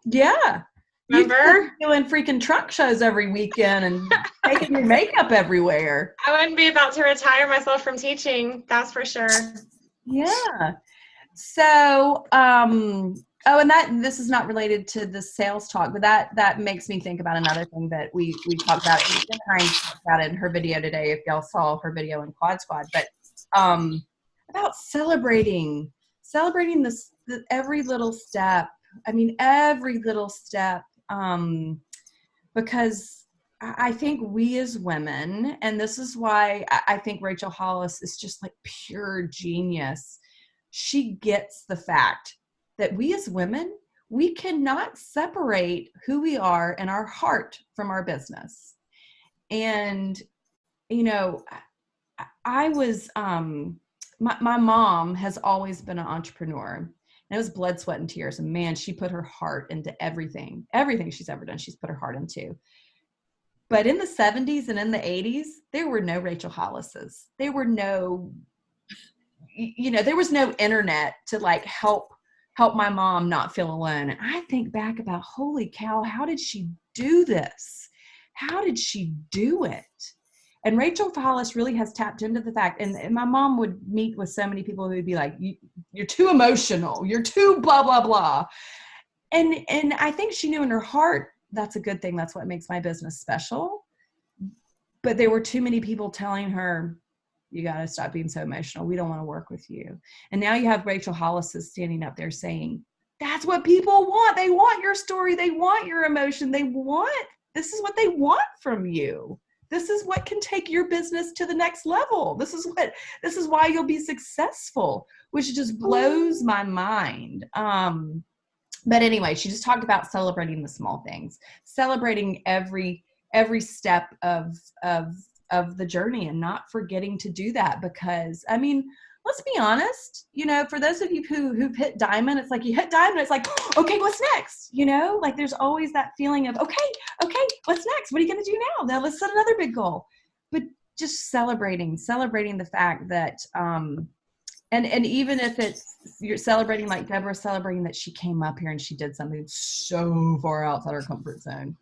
Yeah. Remember? You're doing freaking trunk shows every weekend and taking your makeup everywhere. I wouldn't be about to retire myself from teaching, that's for sure. Yeah. So, and this is not related to the sales talk, but that makes me think about another thing that we talked about. And Jen Hines talked about it in her video today, if y'all saw her video in Quad Squad, but about celebrating this every little step. I mean, every little step, because I think we as women, and this is why I think Rachel Hollis is just like pure genius. She gets the fact that we as women, we cannot separate who we are and our heart from our business. And, I was, my mom has always been an entrepreneur. And it was blood, sweat, and tears. And man, she put her heart into everything she's ever done. She's put her heart into. But in the 70s and in the 80s, there were no Rachel Hollises. There were no, there was no internet to like help help my mom not feel alone. And I think back about, holy cow, how did she do this? How did she do it? And Rachel Hollis really has tapped into the fact, and my mom would meet with so many people who would be like, you're too emotional, you're too blah, blah, blah. And I think she knew in her heart, that's a good thing. That's what makes my business special. But there were too many people telling her, you got to stop being so emotional. We don't want to work with you. And now you have Rachel Hollis standing up there saying, that's what people want. They want your story. They want your emotion. This is what they want from you. This is what can take your business to the next level. This is why you'll be successful, which just blows my mind. But anyway, she just talked about celebrating the small things, celebrating every step of the journey, and not forgetting to do that. Because, I mean, let's be honest, for those of you who've hit diamond, it's like you hit diamond, it's like, okay, what's next? Like there's always that feeling of, okay, what's next? What are you going to do now? Now let's set another big goal. But just celebrating the fact that, and even if you're celebrating, like Deborah celebrating that she came up here and she did something so far outside her comfort zone.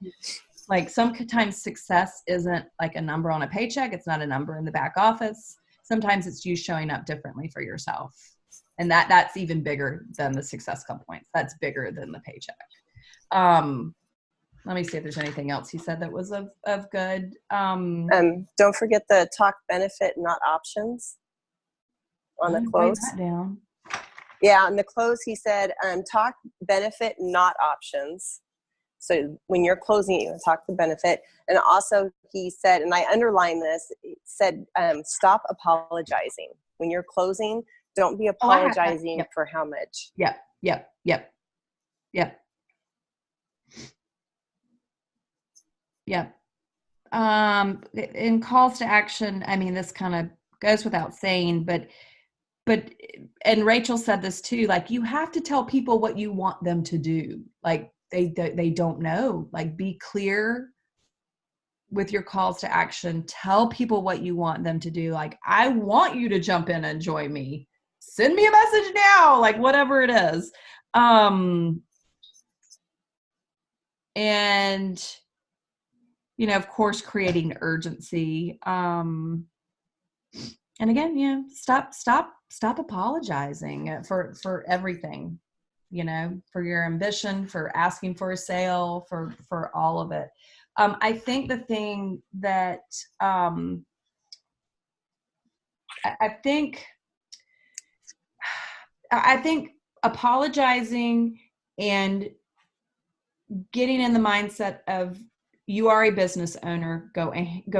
Like sometimes success isn't like a number on a paycheck. It's not a number in the back office. Sometimes it's you showing up differently for yourself. And that's even bigger than the success club points. That's bigger than the paycheck. Let me see if there's anything else he said that was of good. Don't forget the talk benefit, not options on the close. Write that down. Yeah, on the close, he said, talk benefit, not options. So when you're closing it, you talk the benefit. And also he said, and I underline this, it said, stop apologizing. When you're closing, don't be apologizing for how much. Yep. In calls to action, I mean, this kind of goes without saying, but and Rachel said this too, like you have to tell people what you want them to do. Like they don't know. Like be clear with your calls to action. Tell people what you want them to do. Like, I want you to jump in and join me. Send me a message now, like whatever it is. And of course, creating urgency. And again, stop apologizing for everything, for your ambition, for asking for a sale, for all of it. I think the thing that I think apologizing and getting in the mindset of you are a business owner go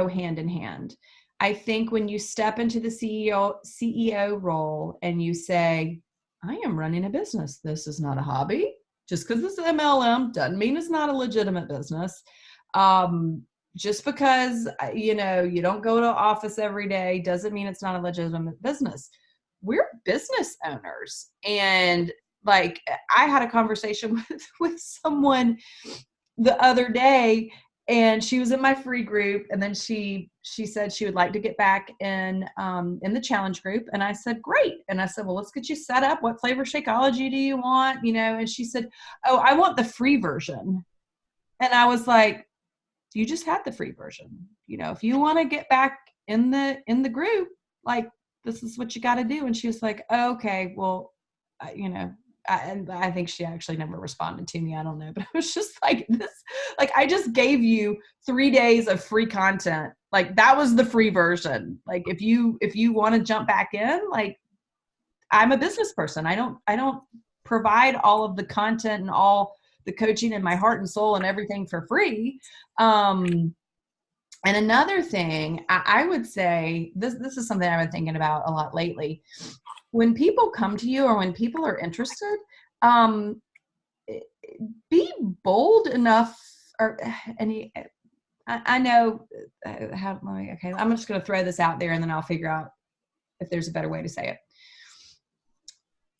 hand in hand. I think when you step into the CEO role and you say, I am running a business. This is not a hobby. Just because it's MLM doesn't mean it's not a legitimate business. Just because, you don't go to office every day doesn't mean it's not a legitimate business. We're business owners. And like, I had a conversation with someone the other day, and she was in my free group, and then she said she would like to get back in the challenge group. And I said, great. And I said, well, let's get you set up. What flavor Shakeology do you want? And she said, oh, I want the free version. And I was like, you just had the free version. If you want to get back in the group, like, this is what you got to do. And she was like, oh, okay, well, and I think she actually never responded to me. I don't know, but it was just like this, like, I just gave you 3 days of free content. Like, that was the free version. Like, if you want to jump back in, like, I'm a business person. I don't provide all of the content and all the coaching and my heart and soul and everything for free. And another thing I would say, this is something I've been thinking about a lot lately. When people come to you or when people are interested, be bold enough, I know okay, I'm just going to throw this out there and then I'll figure out if there's a better way to say it.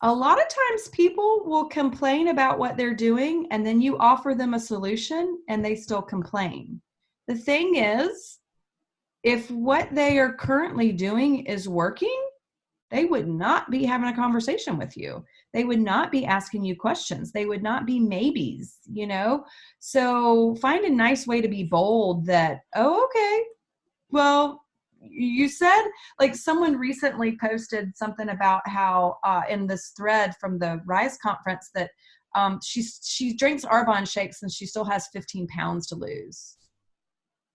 A lot of times people will complain about what they're doing, and then you offer them a solution and they still complain. The thing is, if what they are currently doing is working, they would not be having a conversation with you. They would not be asking you questions. They would not be maybes, So find a nice way to be bold that, oh, okay, well, you said, like, someone recently posted something about how in this thread from the Rise conference that she drinks Arbonne shakes and she still has 15 pounds to lose.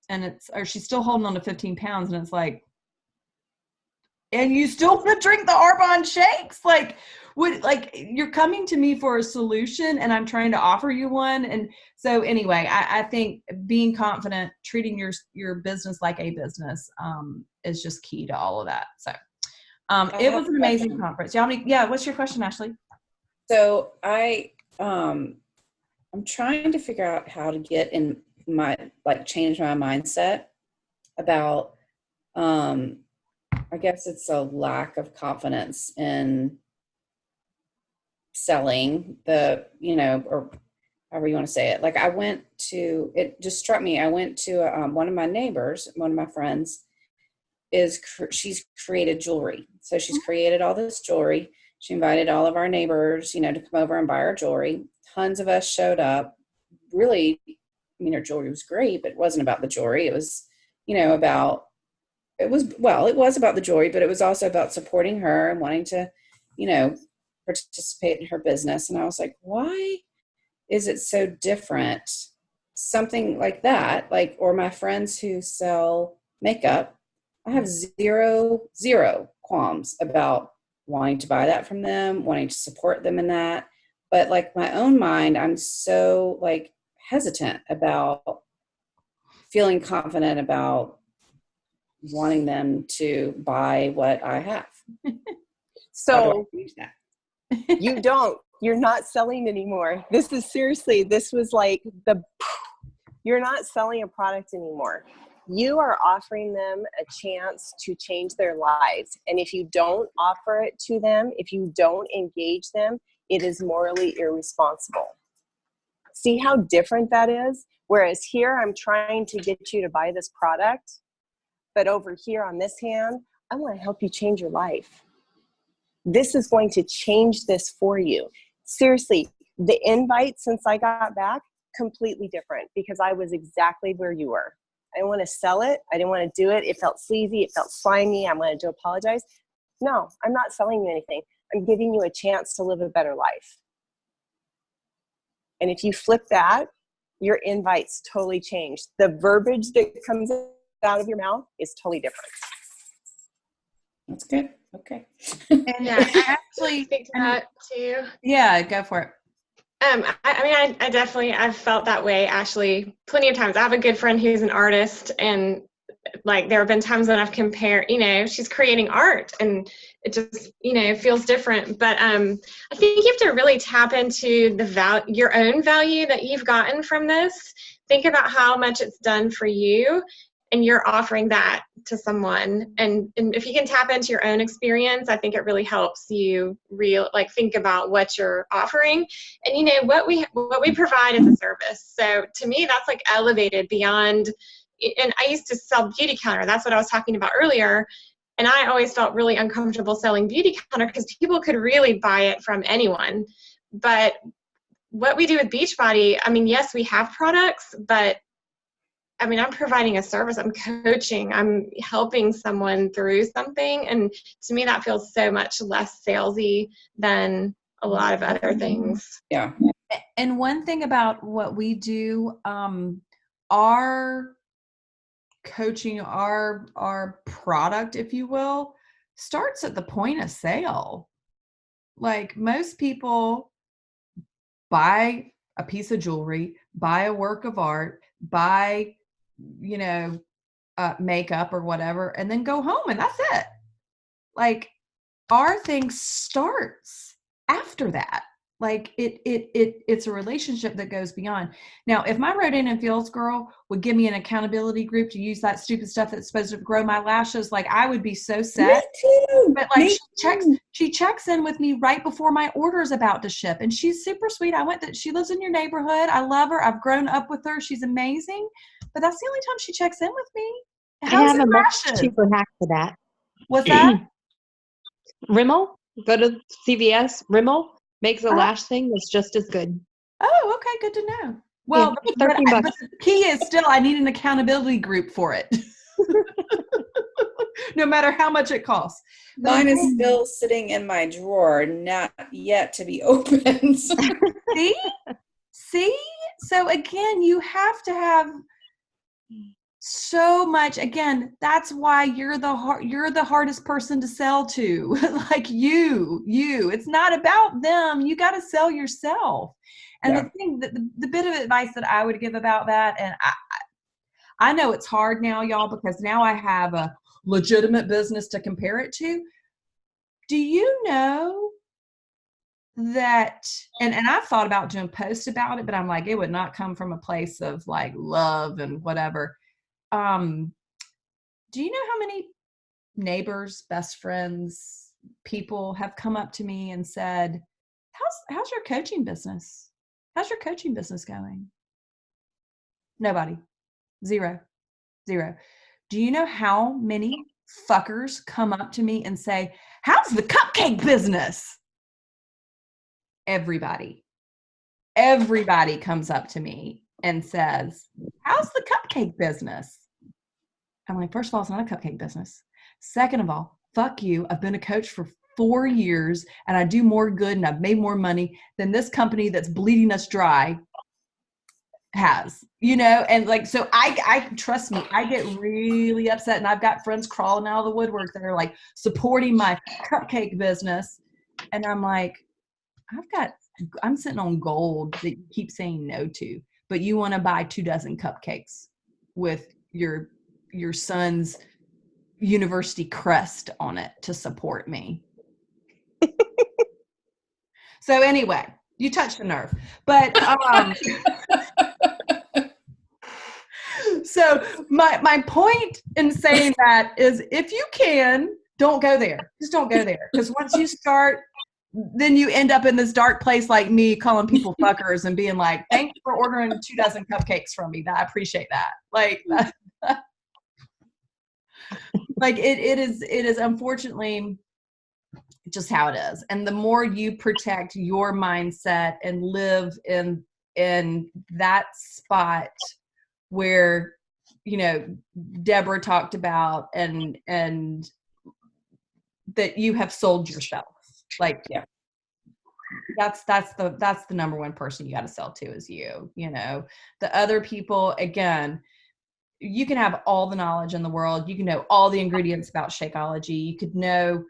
And she's still holding on to 15 pounds. And it's like, and you still want to drink the Arbonne shakes? Like, you're coming to me for a solution and I'm trying to offer you one. And so anyway, I think being confident, treating your business like a business is just key to all of that. So it was an amazing conference. What's your question, Ashley? So I'm trying to figure out how to get in change my mindset about, I guess it's a lack of confidence in selling or however you want to say it. Like it just struck me. I went to one of my neighbors, one of my friends she's created jewelry. So she's created all this jewelry. She invited all of our neighbors, to come over and buy her jewelry. Tons of us showed up. Really, her jewelry was great, but it wasn't about the jewelry. It was, it was about the jewelry, but it was also about supporting her and wanting to, participate in her business. And I was like, why is it so different? Something like that, or my friends who sell makeup, I have zero qualms about wanting to buy that from them, wanting to support them in that. But my own mind, I'm so hesitant about feeling confident about wanting them to buy what I have. So you're not selling anymore. This was you're not selling a product anymore. You are offering them a chance to change their lives. And if you don't offer it to them, if you don't engage them, it is morally irresponsible. See how different that is? Whereas here, I'm trying to get you to buy this product, but over here on this hand, I want to help you change your life. This is going to change this for you. Seriously, the invite since I got back, completely different because I was exactly where you were. I didn't want to sell it. I didn't want to do it. It felt sleazy. It felt slimy. I wanted to apologize. No, I'm not selling you anything. I'm giving you a chance to live a better life. And if you flip that, your invite's totally changed. The verbiage that comes out of your mouth is totally different. That's good. Okay. And I actually speak to that too. Yeah, go for it. I've felt that way, Ashley, plenty of times. I have a good friend who's an artist, and there have been times when I've compared, she's creating art and it just, feels different. But I think you have to really tap into your own value that you've gotten from this. Think about how much it's done for you, and you're offering that to someone. And if you can tap into your own experience, I think it really helps you think about what you're offering. And what we provide is a service. So to me, that's elevated beyond. And I used to sell Beautycounter. That's what I was talking about earlier. And I always felt really uncomfortable selling Beautycounter because people could really buy it from anyone. But what we do with Beachbody, yes, we have products, but I'm providing a service. I'm coaching. I'm helping someone through something. And to me, that feels so much less salesy than a lot of other things. Yeah. And one thing about what we do, our coaching, our product, if you will, starts at the point of sale. Most people buy a piece of jewelry, buy a work of art, buy makeup or whatever, and then go home, and that's it. Our thing starts after that. It's a relationship that goes beyond. Now, if my Rodan and Fields girl would give me an accountability group to use that stupid stuff that's supposed to grow my lashes, I would be so set. Me too. But she checks in with me right before my order is about to ship, and she's super sweet. She lives in your neighborhood. I love her. I've grown up with her. She's amazing. But that's the only time she checks in with me. I have a much cheaper hack for that. What's that? Rimmel. Go to CVS. Rimmel makes a Uh-huh. lash thing that's just as good. Oh, okay. Good to know. Well, Yeah, but, $13. but the key is still I need an accountability group for it. No matter how much it costs. Mine is still sitting in my drawer, not yet to be opened. See? So again, you have to have so much. Again, that's why you're the hardest person to sell to. Like you. It's not about them. You got to sell yourself. And Yeah. the thing that the bit of advice that I would give about that, and I know it's hard now, y'all, because now I have a legitimate business to compare it to. Do you know that, and I've thought about doing posts about it, but I'm like, it would not come from a place of like love and whatever. Do you know how many neighbors, best friends, people have come up to me and said, how's your coaching business? How's your coaching business going? Nobody. Zero. Do you know how many fuckers come up to me and say, how's the cupcake business? Everybody comes up to me and says, how's the cupcake business? I'm like, first of all, it's not a cupcake business. Second of all, fuck you. I've been a coach for 4 years and I do more good and I've made more money than this company that's bleeding us dry has, and like, so I trust me, I get really upset, and I've got friends crawling out of the woodwork that are like supporting my cupcake business. And I'm like, I'm sitting on gold that you keep saying no to, but you want to buy 24 cupcakes with your son's university crest on it to support me. So anyway, you touched a nerve, but so my point in saying that is, if you can, don't go there. Just don't go there. Because once you start, then you end up in this dark place like me, calling people fuckers and being like, thank you for ordering 24 cupcakes from me. I appreciate that. Like, like it is unfortunately just how it is. And the more you protect your mindset and live in that spot where, Deborah talked about, and that you have sold yourself. Like, yeah, that's the number one person you got to sell to is you. The other people, again, you can have all the knowledge in the world. You can know all the ingredients about Shakeology. You could know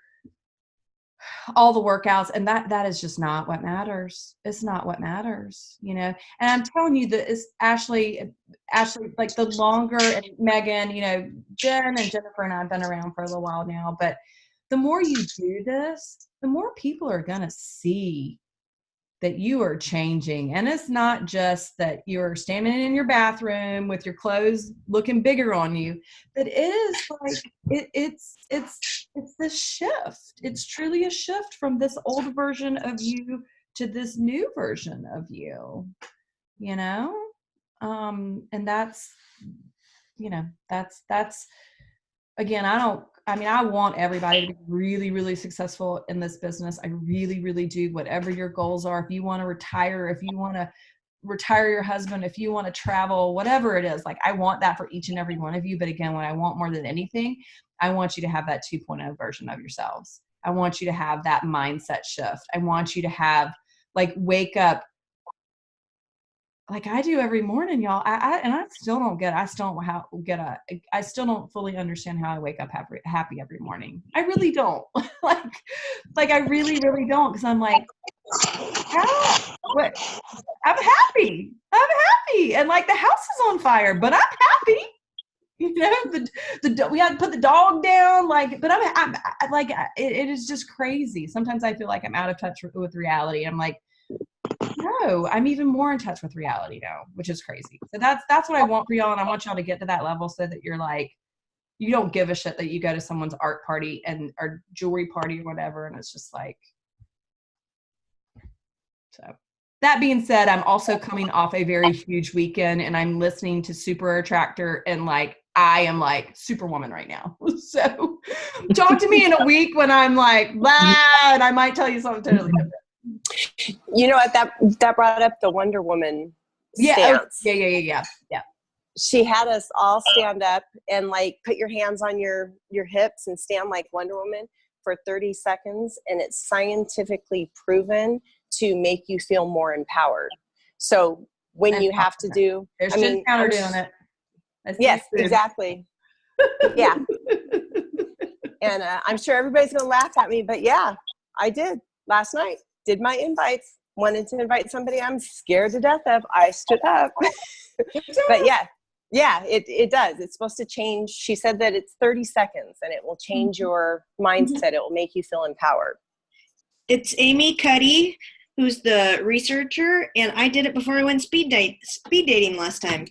all the workouts, and that is just not what matters. It's not what matters, and I'm telling you that it's Ashley, like the longer, and Megan, Jen and Jennifer and I have been around for a little while now, but the more you do this, the more people are going to see that you are changing. And it's not just that you're standing in your bathroom with your clothes looking bigger on you, but it is like, it's this shift. It's truly a shift from this old version of you to this new version of you, and that's again, I want everybody to be really, really successful in this business. I really, really do. Whatever your goals are, if you want to retire, if you want to retire your husband, if you want to travel, whatever it is, like, I want that for each and every one of you. But again, what I want more than anything, I want you to have that 2.0 version of yourselves. I want you to have that mindset shift. I want you to have, like, wake up like I do every morning, y'all. I still don't fully understand how I wake up happy every morning. I really don't. like I really, really don't. Cause I'm like, what? I'm happy. And like the house is on fire, but I'm happy. We had to put the dog down, but I'm like, it is just crazy. Sometimes I feel like I'm out of touch with reality. I'm like, no, I'm even more in touch with reality now, which is crazy. So that's what I want for y'all. And I want y'all to get to that level so that you're like, you don't give a shit that you go to someone's art party or jewelry party or whatever. And it's just like, so that being said, I'm also coming off a very huge weekend, and I'm listening to Super Attractor and like I am like Superwoman right now. So talk to me in a week when I'm like, blah, and I might tell you something totally different. You know what? That brought up the Wonder Woman stance. Yeah. She had us all stand up and like put your hands on your hips and stand like Wonder Woman for 30 seconds. And it's scientifically proven to make you feel more empowered. So when you have to do, there's just counter doing it. Yes, exactly. Yeah. And I'm sure everybody's going to laugh at me, but yeah, I did last night. Did my invites. Wanted to invite somebody I'm scared to death of. I stood up. But yeah, it does. It's supposed to change. She said that it's 30 seconds and it will change your mindset. It will make you feel empowered. It's Amy Cuddy, who's the researcher, and I did it before I went speed dating last time.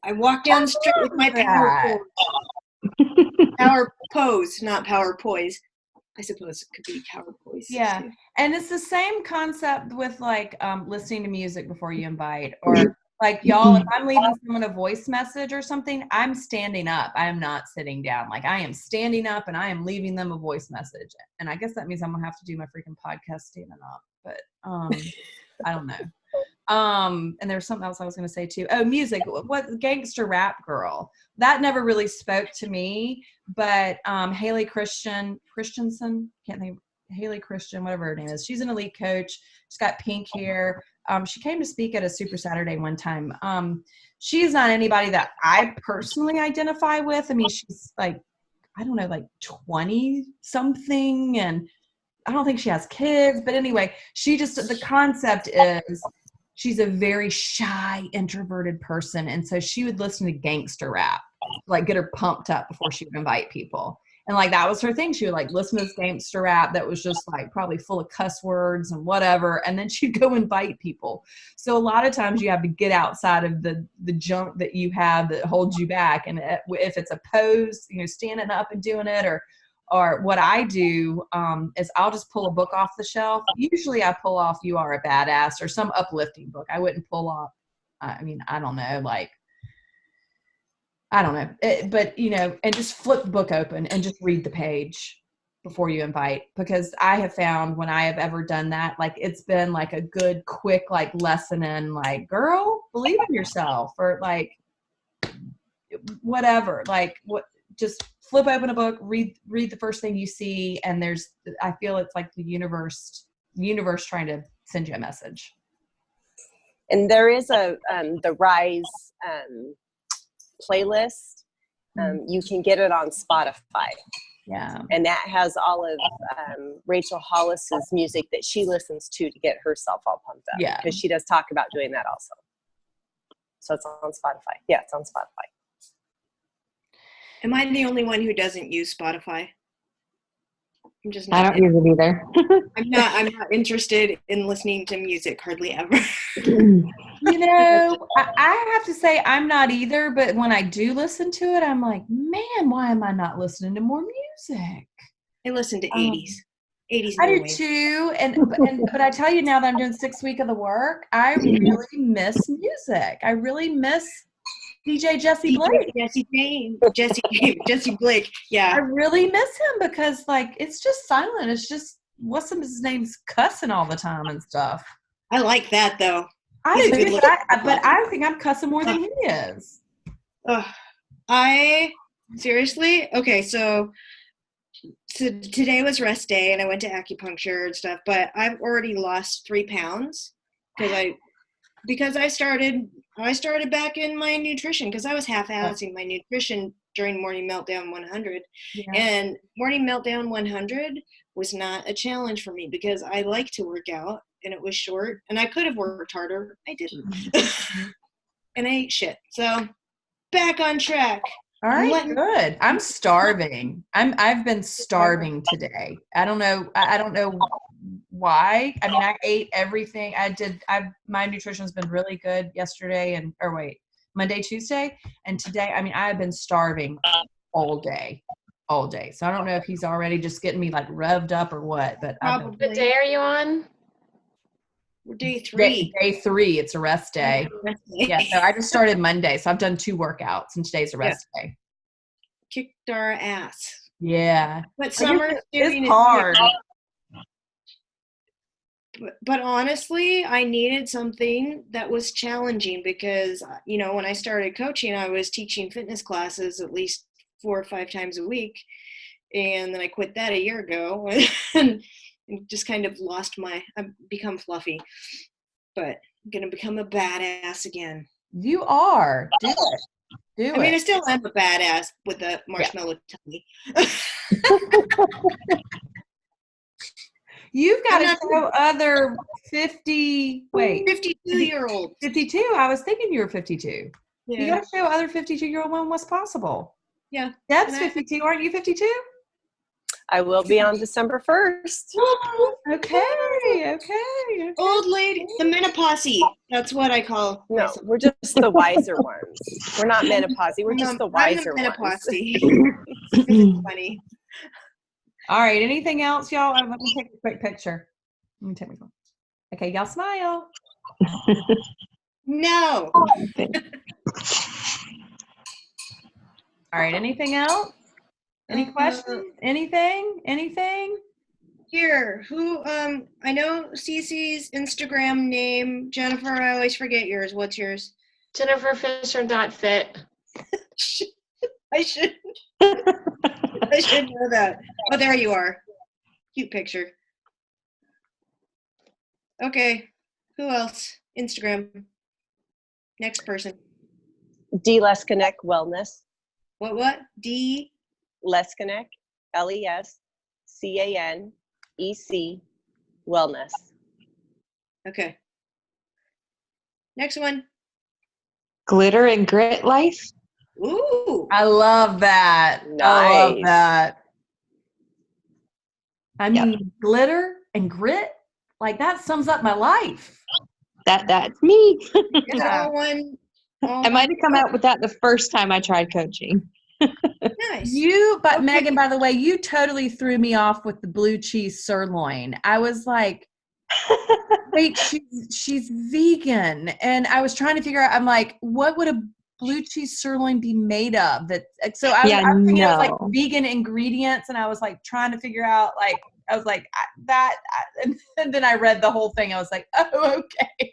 I walked down the street with my power pose, not power poise. I suppose it could be power poise. Yeah. And it's the same concept with like listening to music before you invite, or like y'all, if I'm leaving someone a voice message or something, I'm standing up. I am not sitting down. Like I am standing up and I am leaving them a voice message. And I guess that means I'm gonna have to do my freaking podcast standing up. But I don't know. And there's something else I was gonna say too. Oh, music. What gangster rap girl? That never really spoke to me. But Haley Christensen, can't think. Haley Christian, whatever her name is. She's an elite coach. She's got pink hair. She came to speak at a Super Saturday one time. She's not anybody that I personally identify with. I mean, she's like, I don't know, like 20 something. And I don't think she has kids. But anyway, the concept is she's a very shy, introverted person. And so she would listen to gangster rap, like get her pumped up before she would invite people. And like, that was her thing. She would like listen to this gangster rap that was just like probably full of cuss words and whatever. And then she'd go invite people. So a lot of times you have to get outside of the junk that you have that holds you back. And if it's a pose, standing up and doing it, or what I do is I'll just pull a book off the shelf. Usually I pull off You Are a Badass or some uplifting book. I wouldn't pull off, I don't know, like, I don't know, but and just flip the book open and just read the page before you invite, because I have found when I have ever done that, like it's been like a good, quick, like lesson in like, girl, believe in yourself, or like whatever, like just flip open a book, read the first thing you see. And I feel it's like the universe trying to send you a message. And there is the Rise, playlist. You can get it on Spotify. Yeah. And that has all of Rachel Hollis's music that she listens to get herself all pumped up. Yeah. Because she does talk about doing that also. So it's on Spotify. Yeah, it's on Spotify. Am I the only one who doesn't use Spotify? I'm just I not. don't use it either. I'm not interested in listening to music hardly ever. I have to say I'm not either, but when I do listen to it, I'm like, man, why am I not listening to more music? I listen to 80s. 80s. I do too. But I tell you, now that I'm doing 6 weeks of the work, I really miss music. I really miss DJ Jesse Blake. Jesse Blake. Yeah. I really miss him because like it's just silent. It's just what's his name's cussing all the time and stuff. I like that though. I do too, but I think I'm cussing more than he is. Seriously? Okay, so today was rest day and I went to acupuncture and stuff, but I've already lost 3 pounds because I started back in my nutrition because I was half-assing my nutrition during Morning Meltdown 100. Yeah. And Morning Meltdown 100 was not a challenge for me because I like to work out and it was short and I could have worked harder. I didn't. And I ate shit. So back on track. All right, good. I'm starving. I've been starving today. I don't know why. I mean, I ate everything. My nutrition's been really good yesterday Monday, Tuesday, and today. I mean, I have been starving all day. So I don't know if he's already just getting me like revved up or what. But what day are you on? We're day 3. Day 3, it's a rest day. Yeah, so I just started Monday, so I've done 2 workouts, and today's a rest day. Kicked our ass. Yeah. But summer's It's hard. But honestly, I needed something that was challenging because, you know, when I started coaching, I was teaching fitness classes at least 4 or 5 times a week. And then I quit that a year ago and just kind of I've become fluffy. But I'm going to become a badass again. You are. Do it. Do I mean, I it. still am a badass with a marshmallow tummy. You've got I'm to not- show other 52-year-old. 52. I was thinking you were 52. You Yeah. got to show other 52-year-old women what's possible. Yeah. Deb's And I- 52. Aren't you 52? I will be on December 1st. Okay. Old lady, the menopause. That's what I call No, myself. we're just the wiser ones. We're not menopausy. We're just the wiser I'm ones. It's funny. All right. Anything else, y'all? Let me take a quick picture. Let me take my phone. Okay, y'all smile. No. All right. Anything else? Any questions? Anything? Here, who? I know Cece's Instagram name. Jennifer, I always forget yours. What's yours? JenniferFisher.fit. I should. I should know that. Oh, there you are. Cute picture. Okay. Who else? Instagram. Next person. D Leskanek Wellness. What? D. Leskanek, LESCANEC Wellness. Okay. Next one. Glitter and Grit Life. Ooh. I love that. I love Nice. that. I mean, glitter and grit, like that sums up my life. That's me. It's all one. I might have come out with that the first time I tried coaching. Nice. But Megan, by the way, you totally threw me off with the blue cheese sirloin. I was like, wait, she's vegan. And I was trying to figure out, I'm like, what would a blue cheese sirloin be made of? I was thinking it was like vegan ingredients, and I was like trying to figure out, like, I was like and then I read the whole thing. I was like, oh, okay.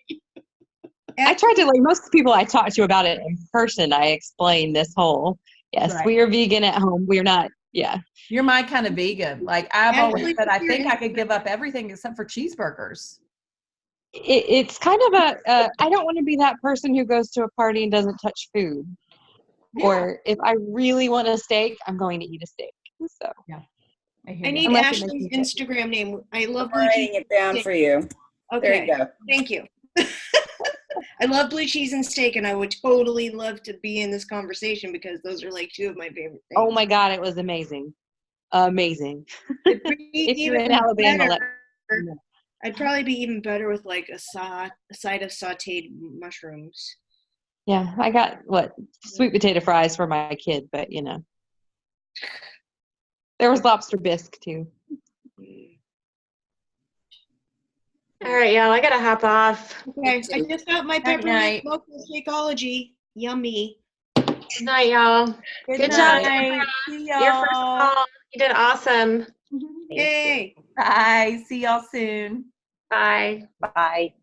I tried to, like most people I talked to about it in person, I explained this whole, yes, Right. we are vegan at home. We're not, You're my kind of vegan. Like I've always said, I think I could give up everything except for cheeseburgers. It's kind of I don't want to be that person who goes to a party and doesn't touch food. Yeah. Or if I really want a steak, I'm going to eat a steak. So I need Unless it Ashley's makes me Instagram name. I love blue Writing cheese. it down for you. Okay. There you go. Thank you. I love blue cheese and steak, and I would totally love to be in this conversation because those are like 2 of my favorite things. oh my God, it was amazing. Amazing. It'd be If you're even in Alabama, better. I'd probably be even better with like a side of sauteed mushrooms. Yeah, I got sweet potato fries for my kid, but there was lobster bisque too. All right, y'all, I gotta hop off. Okay, I just got my Night, peppermint night. local Shakeology. Yummy. Good night, y'all. Good job, night. See Your first y'all. call. You did awesome. Yay. Bye. See y'all soon. Bye. Bye.